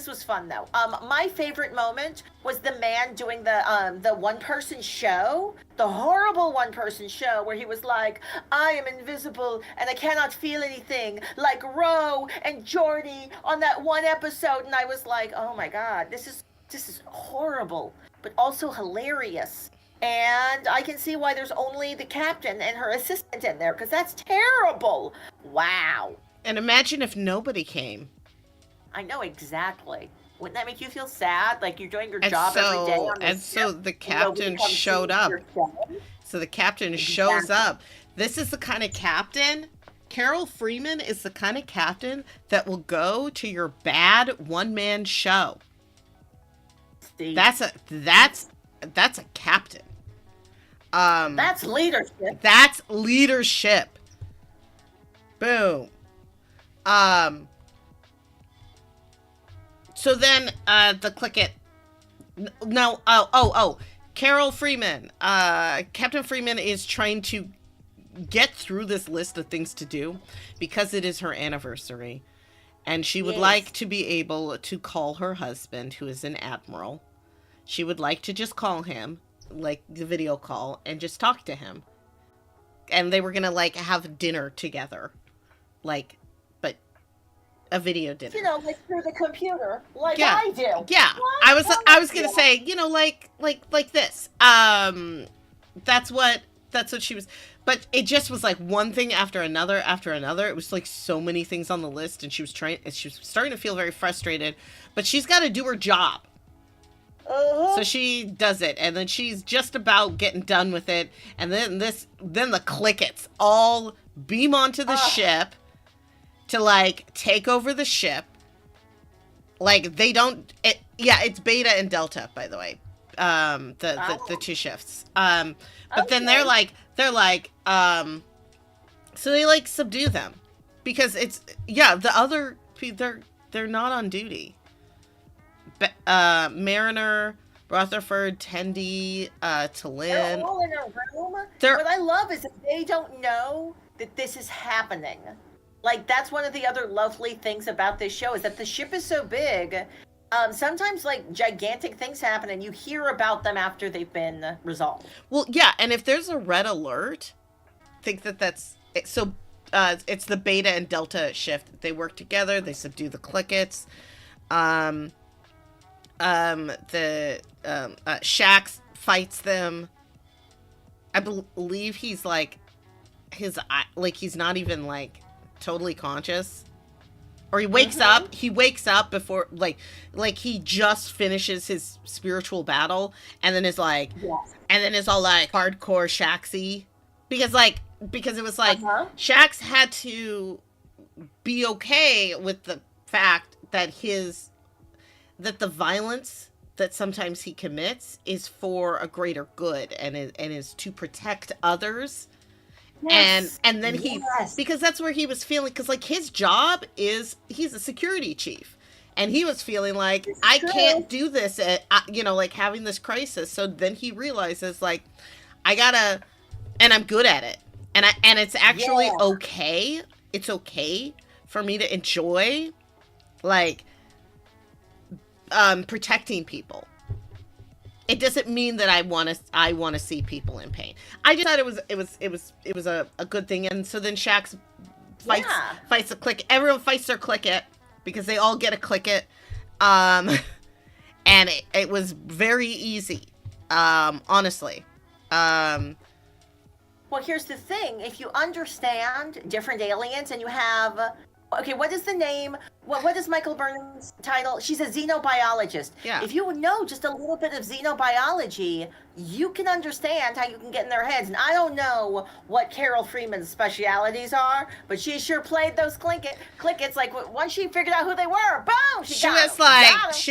was fun though. My favorite moment was the man doing the one person show, the horrible one person show where he was like, "I am invisible and I cannot feel anything," like Ro and Jordy on that one episode, and I was like, "Oh my god, this is horrible, but also hilarious." And I can see why there's only the captain and her assistant in there, because that's terrible. Wow. And imagine if nobody came. I know exactly. Wouldn't that make you feel sad? Like you're doing your job every day on this so the captain showed up. So the captain shows up. This is the kind of captain. Carol Freeman is the kind of captain that will go to your bad one-man show. See? That's a captain. That's leadership. That's leadership. Boom. So then, the click it. No. Carol Freeman. Captain Freeman is trying to get through this list of things to do because it is her anniversary, and she would like to be able to call her husband, who is an admiral. She would like to just call him, like the video call, and just talk to him. And they were gonna like have dinner together, but a video dinner. You know, like through the computer, like I do. Yeah, what? I was gonna say, you know, like this. That's what she was. But it just was like one thing after another after another. It was like so many things on the list, and she was starting to feel very frustrated. But she's got to do her job. So she does it, and then she's just about getting done with it, and then the Clickets all beam onto the ship to like take over the ship. Like they don't. It's Beta and Delta, by the way. The two shifts. But then they're like, so they like subdue them because the other they're not on duty. Mariner, Rutherford, Tendi, Tallinn. They're all in a room. What I love is that they don't know that this is happening. Like, that's one of the other lovely things about this show is that the ship is so big. Sometimes, like, gigantic things happen and you hear about them after they've been resolved. Well, yeah, and if there's a red alert, think that's... So, it's the Beta and Delta shift. They work together. They subdue the Clickets. Shax fights them. I believe he's like he's not even like totally conscious. Or he wakes up before, like he just finishes his spiritual battle, and then is like, Yes. and then is all like hardcore Shaxy, because it was like Shax had to be okay with the fact that the violence that sometimes he commits is for a greater good, and is to protect others. Yes. And then because that's where he was feeling, because like his job is, he's a security chief, and he was feeling like, I can't do this at, like having this crisis. So then he realizes like, I gotta, and I'm good at it, and it's actually okay. It's okay for me to enjoy like protecting people. It doesn't mean that I want to see people in pain. I just thought it was a good thing. And so then Shax fights a click. Everyone fights their clicket, because they all get a clicket. And it was very easy. Honestly. Well, here's the thing. If you understand different aliens and you have... Okay, what is the name? What is Michael Burnham's title? She's a xenobiologist. Yeah. If you know just a little bit of xenobiology, you can understand how you can get in their heads. And I don't know what Carol Freeman's specialities are, but she sure played those clickets. Like, once she figured out who they were, boom, she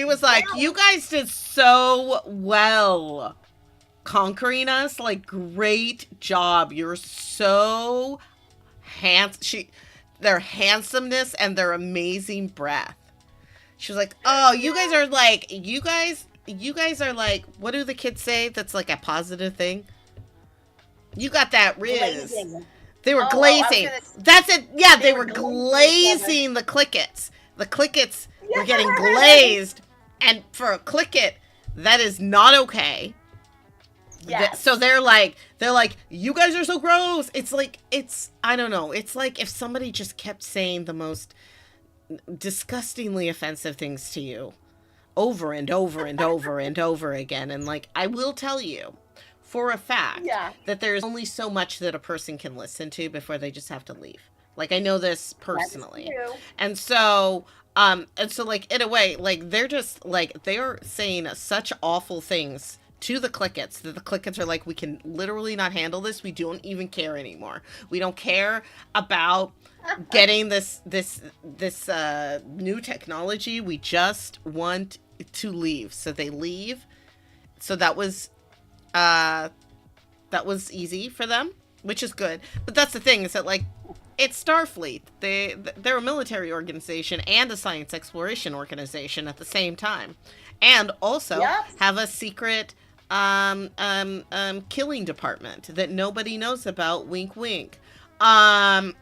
was like, you guys did so well conquering us. Like, great job. You're so handsome. Their handsomeness and their amazing breath. She was like, oh, you guys are like, what do the kids say that's like a positive thing? You got that riz. Glazing. They were glazing. That's it. Yeah, they were glazing the clickets. The clickets were getting glazed. And for a clicket, that is not okay. Yes. So they're like, you guys are so gross. I don't know. It's like if somebody just kept saying the most disgustingly offensive things to you over and over and over and over again. And like, I will tell you for a fact that there's only so much that a person can listen to before they just have to leave. Like, I know this personally. And so like, in a way, like, they're just like, they're saying such awful things to the clickets, that the clickets are like, we can literally not handle this. We don't even care anymore. We don't care about getting this new technology. We just want to leave. So they leave. So that was easy for them, which is good. But that's the thing, is that like, it's Starfleet. They're a military organization and a science exploration organization at the same time, and also have a secret killing department that nobody knows about. Wink, wink. Mind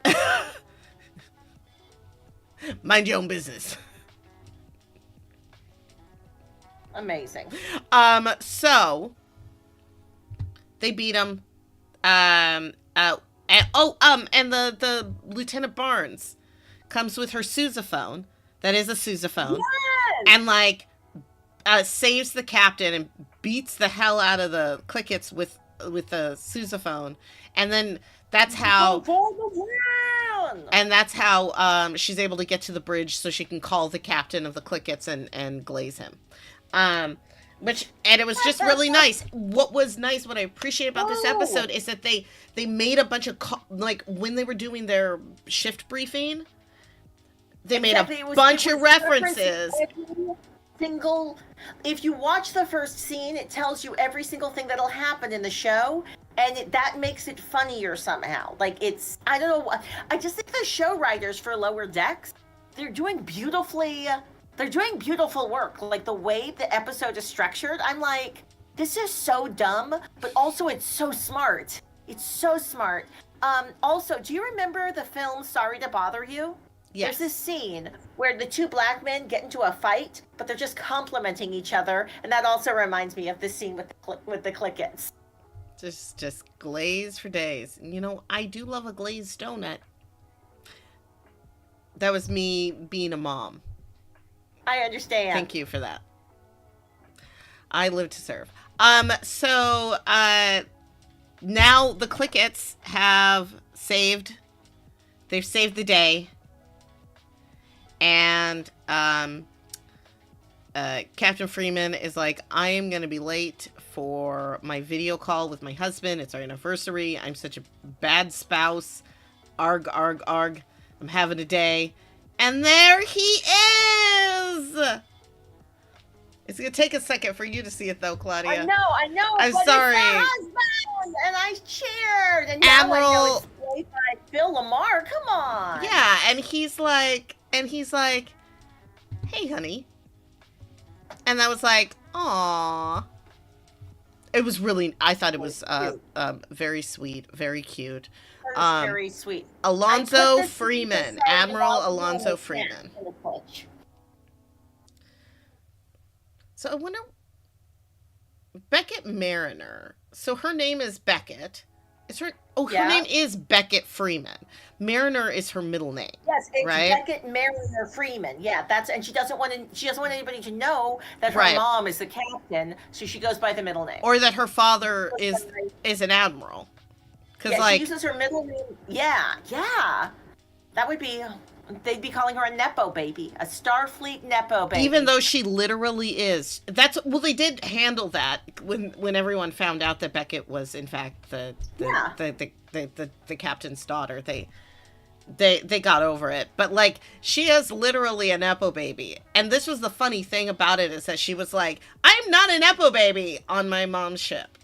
your own business. Amazing. So they beat him. And the Lieutenant Barnes comes with her sousaphone. That is a sousaphone. Yes! And like saves the captain and beats the hell out of the clickets with the sousaphone. And then that's how she's able to get to the bridge so she can call the captain of the clickets and glaze him. And it was just really nice. What I appreciate about this episode is that they made a bunch of like, when they were doing their shift briefing, they made a bunch of references. If you watch the first scene, it tells you every single thing that'll happen in the show, and that makes it funnier somehow. Like, it's, I don't know, I just think the show writers for Lower Decks, they're doing beautiful work. Like, the way the episode is structured, I'm like, this is so dumb, but also it's so smart. It's so smart. Also, do you remember the film Sorry to Bother You? Yes. There's this scene where the two black men get into a fight, but they're just complimenting each other, and that also reminds me of this scene with the clickets. Just glaze for days. You know, I do love a glazed donut. That was me being a mom. I understand. Thank you for that. I live to serve. So now the clickets have saved. They've saved the day. And Captain Freeman is like, I am going to be late for my video call with my husband. It's our anniversary. I'm such a bad spouse. Arg, arg, arg. I'm having a day. And there he is! It's going to take a second for you to see it, though, Claudia. I know. I'm but sorry. It's the husband, and I cheered. And now Admiral... I know it's played by Phil Lamar. Come on. Yeah, and he's like, hey, honey. And I was like, aw. It was really, I thought it was very sweet, very cute. Very sweet. Alonzo Freeman, Admiral Alonzo Freeman. So I wonder, Beckett Mariner. So her name is Beckett. Her name is Beckett Freeman. Mariner is her middle name. Yes, it's right? Beckett Mariner Freeman. Yeah, and she doesn't want anybody to know that her mom is the captain, so she goes by the middle name. Or that her father is an admiral. Because she uses her middle name. Yeah. That would be. They'd be calling her a Nepo baby, a Starfleet Nepo baby. Even though she literally is. They did handle that when everyone found out that Beckett was in fact the captain's daughter. They got over it. But like, she is literally a Nepo baby. And this was the funny thing about it, is that she was like, I'm not a Nepo baby on my mom's ship.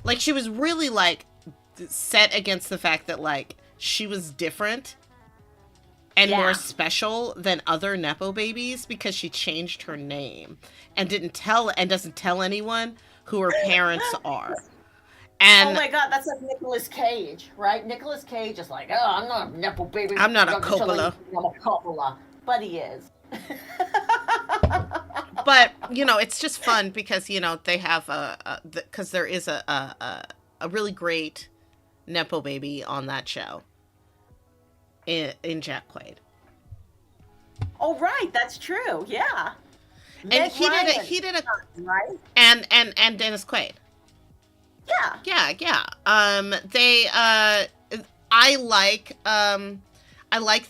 Like, she was really like set against the fact that like she was different and more special than other Nepo babies, because she changed her name and doesn't tell anyone who her parents are. And oh my God, that's like Nicolas Cage, right? Nicolas Cage is like, oh, I'm not a Nepo baby. I'm not a Coppola. I'm a Coppola, but he is. But it's just fun because they have because there is a really great Nepo baby on that show. In Jack Quaid. Oh right, that's true. Yeah. And he did a right. And Dennis Quaid. Yeah. Yeah. I like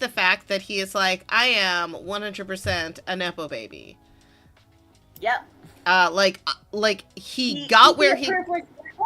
the fact that he is like, I am 100% a Nepo baby. Yep. He got where he.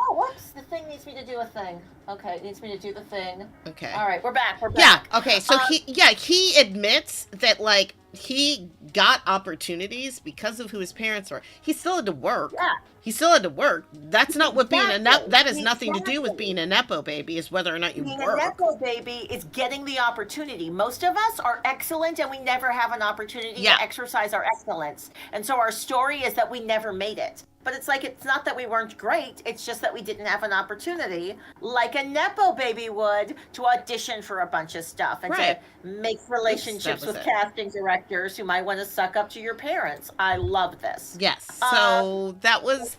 Oh, whoops! The thing needs me to do a thing. Okay, it needs me to do the thing. Okay. All right, we're back. Yeah. Okay. So he admits that like he got opportunities because of who his parents were. He still had to work. Yeah. He still had to work. That's not what being that has nothing to do with being a Nepo baby. Is whether or not you work. Being a Nepo baby is getting the opportunity. Most of us are excellent, and we never have an opportunity to exercise our excellence. And so our story is that we never made it. But it's like, it's not that we weren't great. It's just that we didn't have an opportunity, like a Nepo baby would, to audition for a bunch of stuff and to make relationships with casting directors who might want to suck up to your parents. I love this. Yes. So that was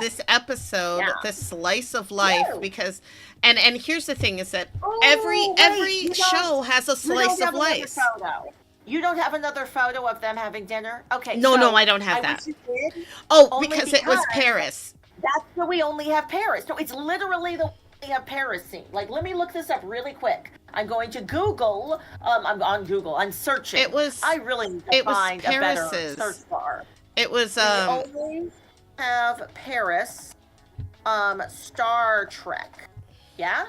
this episode, this slice of life, because and here's the thing is that every show has a slice of life. You don't have another photo of them having dinner? Okay. No, I don't have that. Wish you did, because it was Paris. That's why we only have Paris. No, it's literally the we have Paris scene. Like, let me look this up really quick. I'm going to Google. I'm on Google. I'm searching. I really need to find a better search bar. It was. We only have Paris. Star Trek. Yeah.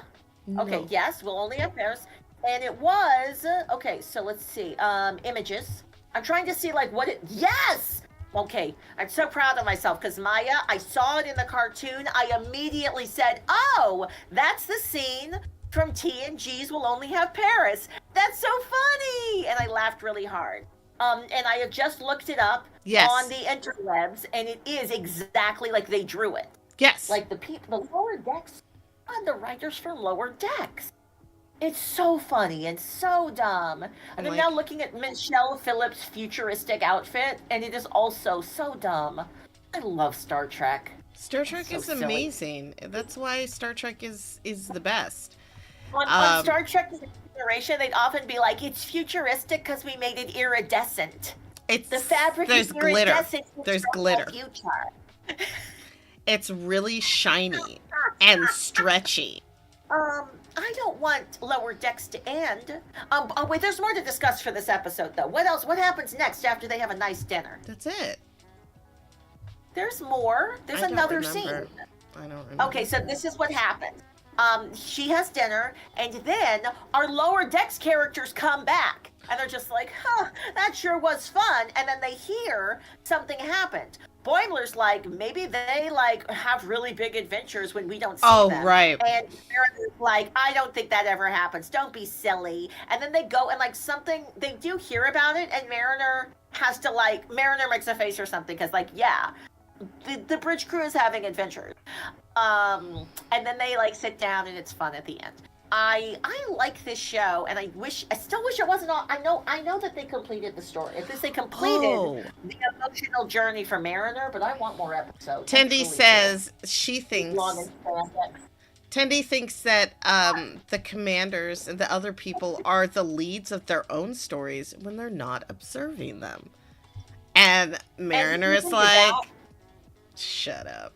No. Okay. Yes, we'll only have Paris. And it was, okay, so let's see, images. I'm trying to see, like, what it, yes! Okay, I'm so proud of myself, because Maya, I saw it in the cartoon, I immediately said, oh, that's the scene from TNG's We'll Only Have Paris. That's so funny! And I laughed really hard. And I have just looked it up on the interwebs, and it is exactly like they drew it. Yes. Like the Lower Decks, and the writers for Lower Decks. It's so funny and so dumb. And I'm now looking at Michelle Phillips' futuristic outfit, and it is also so dumb. I love Star Trek. Star Trek is amazing. That's why Star Trek is the best. On Star Trek The Next Generation, they'd often be like, it's futuristic because we made it iridescent. The fabric is iridescent. There's glitter. Future. It's really shiny and stretchy. I don't want Lower Decks to end. Oh wait, there's more to discuss for this episode, though. What else? What happens next after they have a nice dinner? That's it. There's more. There's another scene. I don't remember. Okay, so this is what happens. She has dinner, and then our Lower Decks characters come back. And they're just like, huh, that sure was fun. And then they hear something happened. Boimler's like, maybe they like have really big adventures when we don't see them. Oh, right. And Mariner's like, I don't think that ever happens. Don't be silly. And then they go and like something, they do hear about it, and Mariner has to like, Mariner makes a face or something because like, yeah, the bridge crew is having adventures. And then they like sit down and it's fun at the end. I like this show, and I still wish it wasn't all. I know that they completed the story. At least they completed the emotional journey for Mariner, but I want more episodes. Tendi says she thinks. Tendi thinks that the commanders and the other people are the leads of their own stories when they're not observing them, and Mariner is like, "Shut up."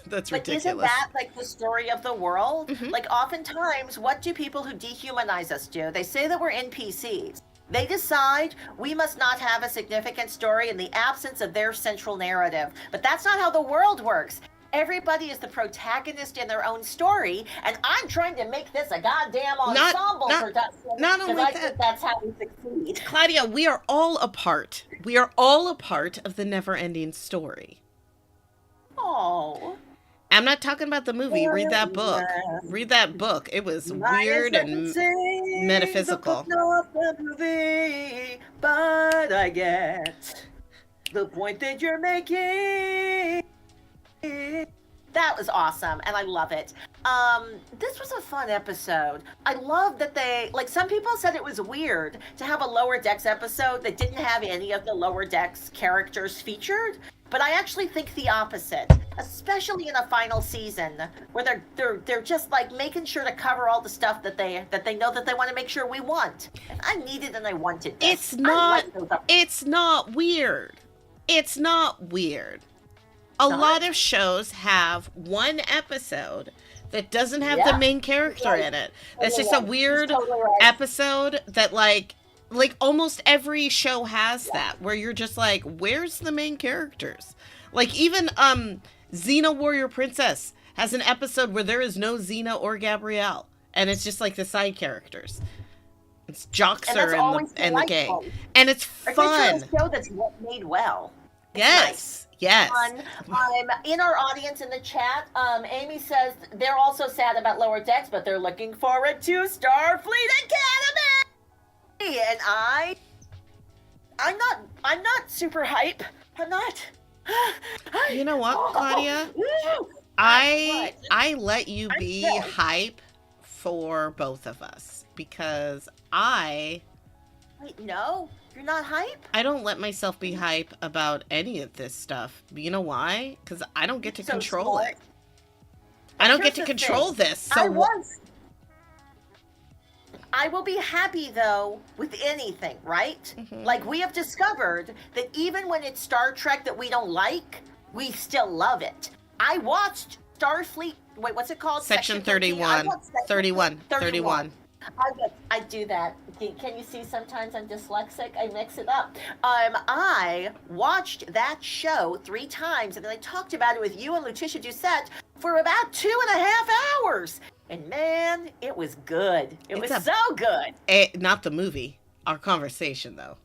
That's ridiculous. But isn't that like the story of the world? Mm-hmm. Like oftentimes, what do people who dehumanize us do? They say that we're NPCs. They decide we must not have a significant story in the absence of their central narrative. But that's not how the world works. Everybody is the protagonist in their own story, and I'm trying to make this a goddamn ensemble production. Not only I think that's how we succeed. Claudia, we are all a part. We are all a part of the never-ending story. Oh. I'm not talking about the movie. Read that book. Read that book. It was weird and metaphysical. Not the movie, but I get the point that you're making. That was awesome, and I love it. This was a fun episode. I love that they, like, some people said it was weird to have a Lower Decks episode that didn't have any of the Lower Decks characters featured. But I actually think the opposite, especially in a final season where they're just like making sure to cover all the stuff that they know that they want to make sure we want. And I needed and I wanted this. It's not weird. It's not weird. A lot of shows have one episode that doesn't have the main character in it. It's just a weird episode that like almost every show has that, where you're just like, where's the main characters? Like even Xena Warrior Princess has an episode where there is no Xena or Gabrielle, and it's just like the side characters. It's Joxer and the gang, and it's fun. It's a show that's made well. Yes. Yes. In our audience in the chat, Amy says they're also sad about Lower Decks, but they're looking forward to Starfleet Academy. And I'm not super hype. I'm not. You know what, Claudia? I let you be hype for both of us because Wait, no, you're not hype? I don't let myself be hype about any of this stuff. You know why? Because I don't get to control it. I don't get to control this. So I will be happy, though, with anything, right? Mm-hmm. Like, we have discovered that even when it's Star Trek that we don't like, we still love it. I watched Starfleet, wait, what's it called? Section 31. 31. I do that. Can you see sometimes I'm dyslexic? I mix it up. I watched that show 3 times, and then I talked about it with you and Letitia Doucette for about 2.5 hours. And man, it was good. It was so good. Not the movie. Our conversation, though.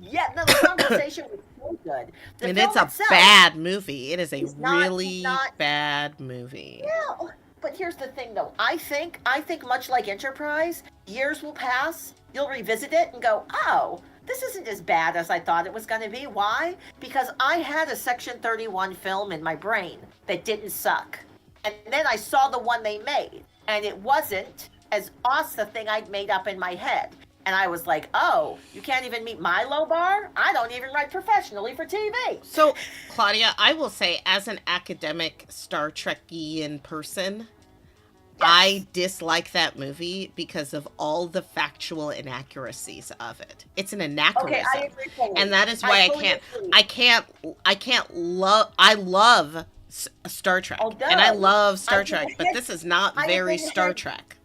Yeah, no, the conversation was so good. And it's a bad movie. It is a really bad movie. Yeah, but here's the thing, though. I think much like Enterprise, years will pass, you'll revisit it and go, oh, this isn't as bad as I thought it was going to be. Why? Because I had a Section 31 film in my brain that didn't suck. And then I saw the one they made, and it wasn't as awesome the thing I'd made up in my head. And I was like, oh, you can't even meet my low bar? I don't even write professionally for TV. So, Claudia, I will say, as an academic Star Trek-ian person, I dislike that movie because of all the factual inaccuracies of it. It's an anachronism. Okay, I agree. And that is why I love Star Trek. And I love Star Trek, but this is not very Star Trek.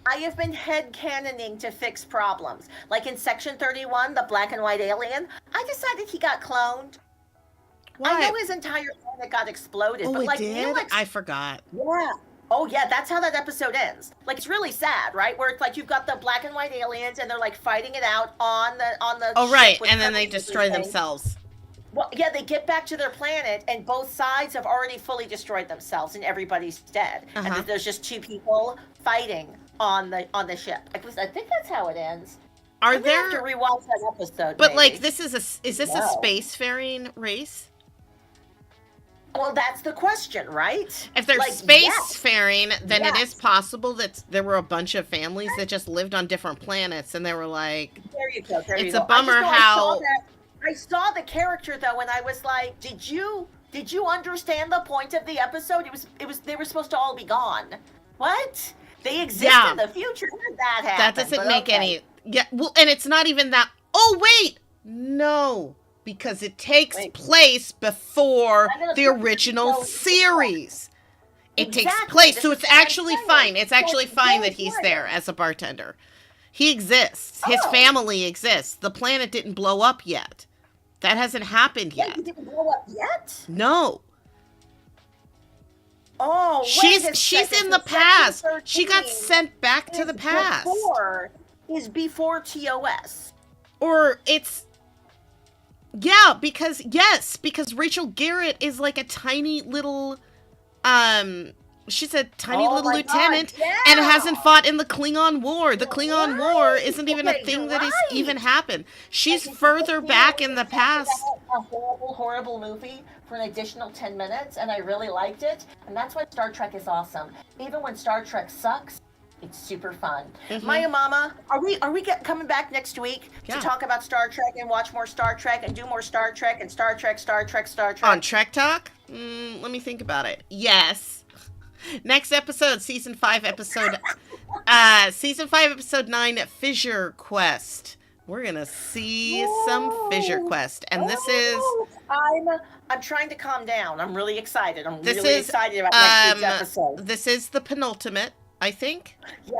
I have been headcanoning to fix problems. Like in Section 31, the black and white alien, I decided he got cloned. Why? I know his entire planet got exploded, Oh, but it like did? Neelix, I forgot. yeah. Oh yeah, that's how that episode ends. Like it's really sad, right? Where it's like you've got the black and white aliens and they're like fighting it out on the Oh, ship right. with And then they Predators destroy and things. themselves. Well, yeah, they get back to their planet and both sides have already fully destroyed themselves and everybody's dead. Uh-huh. And there's just two people fighting on the ship. I think that's how it ends. Are I'm gonna have to there... rewatch that episode. But, maybe. like, is this a No. spacefaring race? Well, that's the question, right? If they're Like, spacefaring, then it Yes. is possible that there were a bunch of families that just lived on different planets, and they were like, There you go. There It's you go. a bummer I just know how- I saw the character though, and I was like, did you understand the point of the episode? It was they were supposed to all be gone. What? They exist Yeah. in the future. How did that happen? that doesn't But make okay. any... Yeah, well, and it's not even that... Oh, wait! No, because it takes Wait. place before I'm gonna the put- original so- series. It takes Exactly, place, this so is it's what I'm actually saying. fine. It's So actually it's fine very that he's good. there as a bartender. He exists. His Oh. family exists. The planet didn't blow up yet. That hasn't happened Wait, yet. he didn't blow up yet? No. Oh, wait She's a she's second, in the so past. Section She got 13 sent back to is the past. Before TOS. Or it's... Yeah, because Rachel Garrett is like a tiny little she's a tiny Oh little my lieutenant God, and yeah. hasn't fought in the Klingon War. The Klingon War right. isn't even Okay, a thing you're that has right. even happened. She's Like, further it's back in the past. A horrible, horrible movie for an additional 10 minutes, and I really liked it. And that's why Star Trek is awesome. Even when Star Trek sucks, it's super fun. Mhm. Maiamama, are we coming back next week Yeah. to talk about Star Trek and watch more Star Trek and do more Star Trek and Star Trek? On Trek Talk? Let me think about it. Yes. Next episode, season 5, episode 9, Fissure Quest. We're gonna see some Fissure Quest, and this is I'm trying to calm down. I'm really excited. I'm This really is, excited about next week's episode. this is the penultimate, I think. Yeah.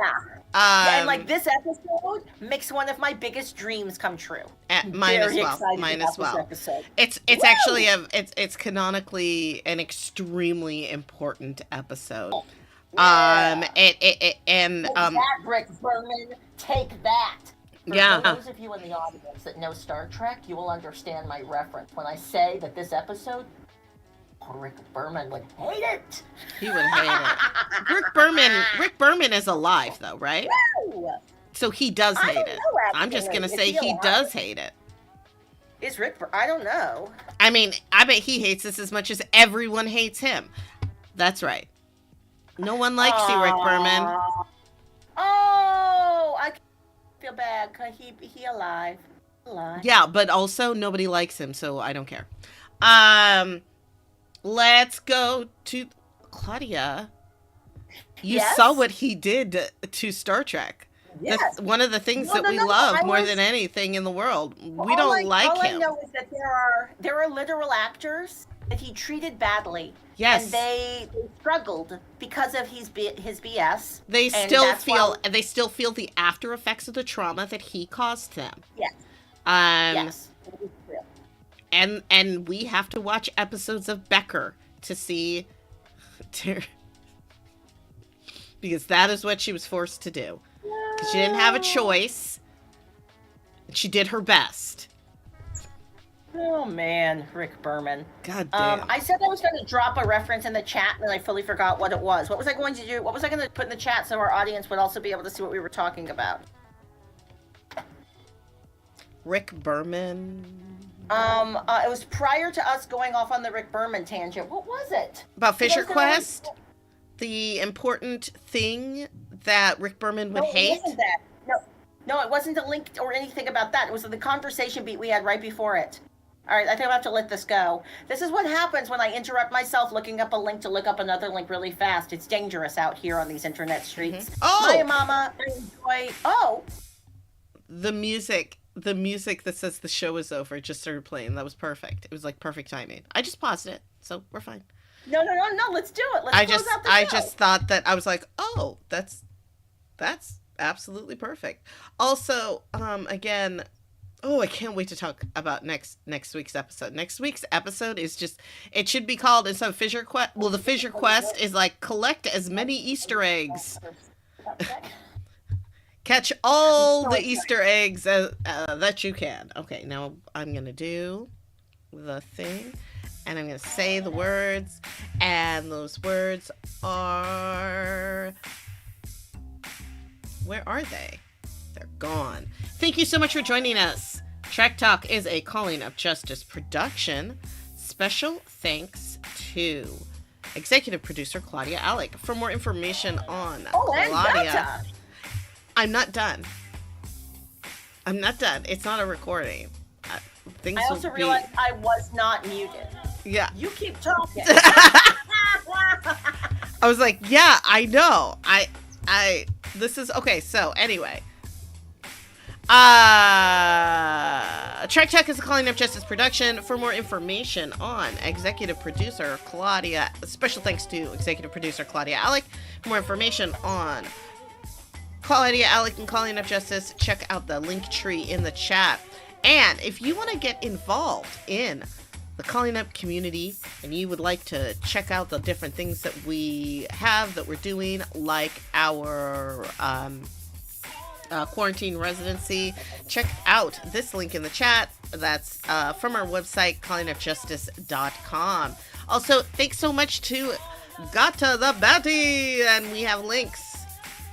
Yeah, and like this episode makes one of my biggest dreams come true. Mine as Very well. excited Mine about as well. This episode. It's Woo! actually it's canonically an extremely important episode. Yeah. Take that, Rick Berman, take that. For Yeah. those of you in the audience that know Star Trek, you will understand my reference when I say that this episode, Rick Berman would hate it. He would hate it. Rick Berman is alive though, right? Woo! So he does I hate don't it. know, I'm just actually. gonna Is say he he alive? does hate it. Is I don't know. I mean, I bet he hates this as much as everyone hates him. That's right. No one likes you, Rick Berman. Oh, I feel bad because he alive. Yeah, but also nobody likes him, so I don't care. Let's go to Claudia. You Yes? saw what he did to Star Trek. Yes. One of the things No, that no, we no, love I more was- than anything in the world. We All don't like all him. I know is that there are literal actors that he treated badly. Yes. And they struggled because of his BS. They and still that's feel why- the after effects of the trauma that he caused them. Yes. Yes. It is true. And we have to watch episodes of Becker to see because that is what she was forced to do. Because she didn't have a choice. She did her best. Oh man, Rick Berman. God damn. I said I was going to drop a reference in the chat, and I fully forgot what it was. What was I going to do? What was I going to put in the chat so our audience would also be able to see what we were talking about? Rick Berman. It was prior to us going off on the Rick Berman tangent. What was it? About You guys Fisher know- Quest? The important thing that Rick Berman would No, it hate? wasn't that. No, it wasn't a link or anything about that. It was the conversation beat we had right before it. All right, I think I'll have to let this go. This is what happens when I interrupt myself looking up a link to look up another link really fast. It's dangerous out here on these internet streets. Oh! Maiamama, enjoy. Oh! The music that says the show is over just started playing. That was perfect. It was like perfect timing. I just paused it, so we're fine. No, let's do it. Let's close out the show. I just thought that I was like, oh, that's That's absolutely perfect. Also, again, oh, I can't wait to talk about next week's episode. Next week's episode is just, it should be called, instead of Fissure Quest, well, the Fissure Quest is like collect as many Easter eggs. Catch all the Easter eggs that you can. Okay, now I'm going to do the thing, and I'm going to say the words, and those words are... Where are they? They're gone. Thank you so much for joining us. Trek Talk is a Calling Up Justice production. Special thanks to executive producer Claudia Alick. For more information on Claudia... I'm not done. It's not a recording. I also realized I was not muted. Yeah. You keep talking. I was like, yeah, I know. This is okay. So anyway, Trek Tech is a Calling Up Justice production. For more information on executive producer Claudia, special thanks to executive producer Claudia Alick. For more information on Claudia Alick and Calling Up Justice, check out the link tree in the chat. And if you want to get involved in the Calling Up community and you would like to check out the different things that we have that we're doing, like our quarantine residency, check out this link in the chat. That's from our website, callingupjustice.com. Also, thanks so much to Gata the Batty, and we have links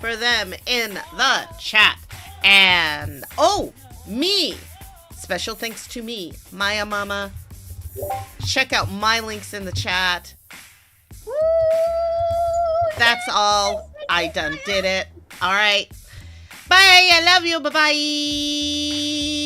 for them in the chat. And me, special thanks to me, Maiamama. Check out my links in the chat. That's all. I done did it. All right, bye. I love you. Bye bye.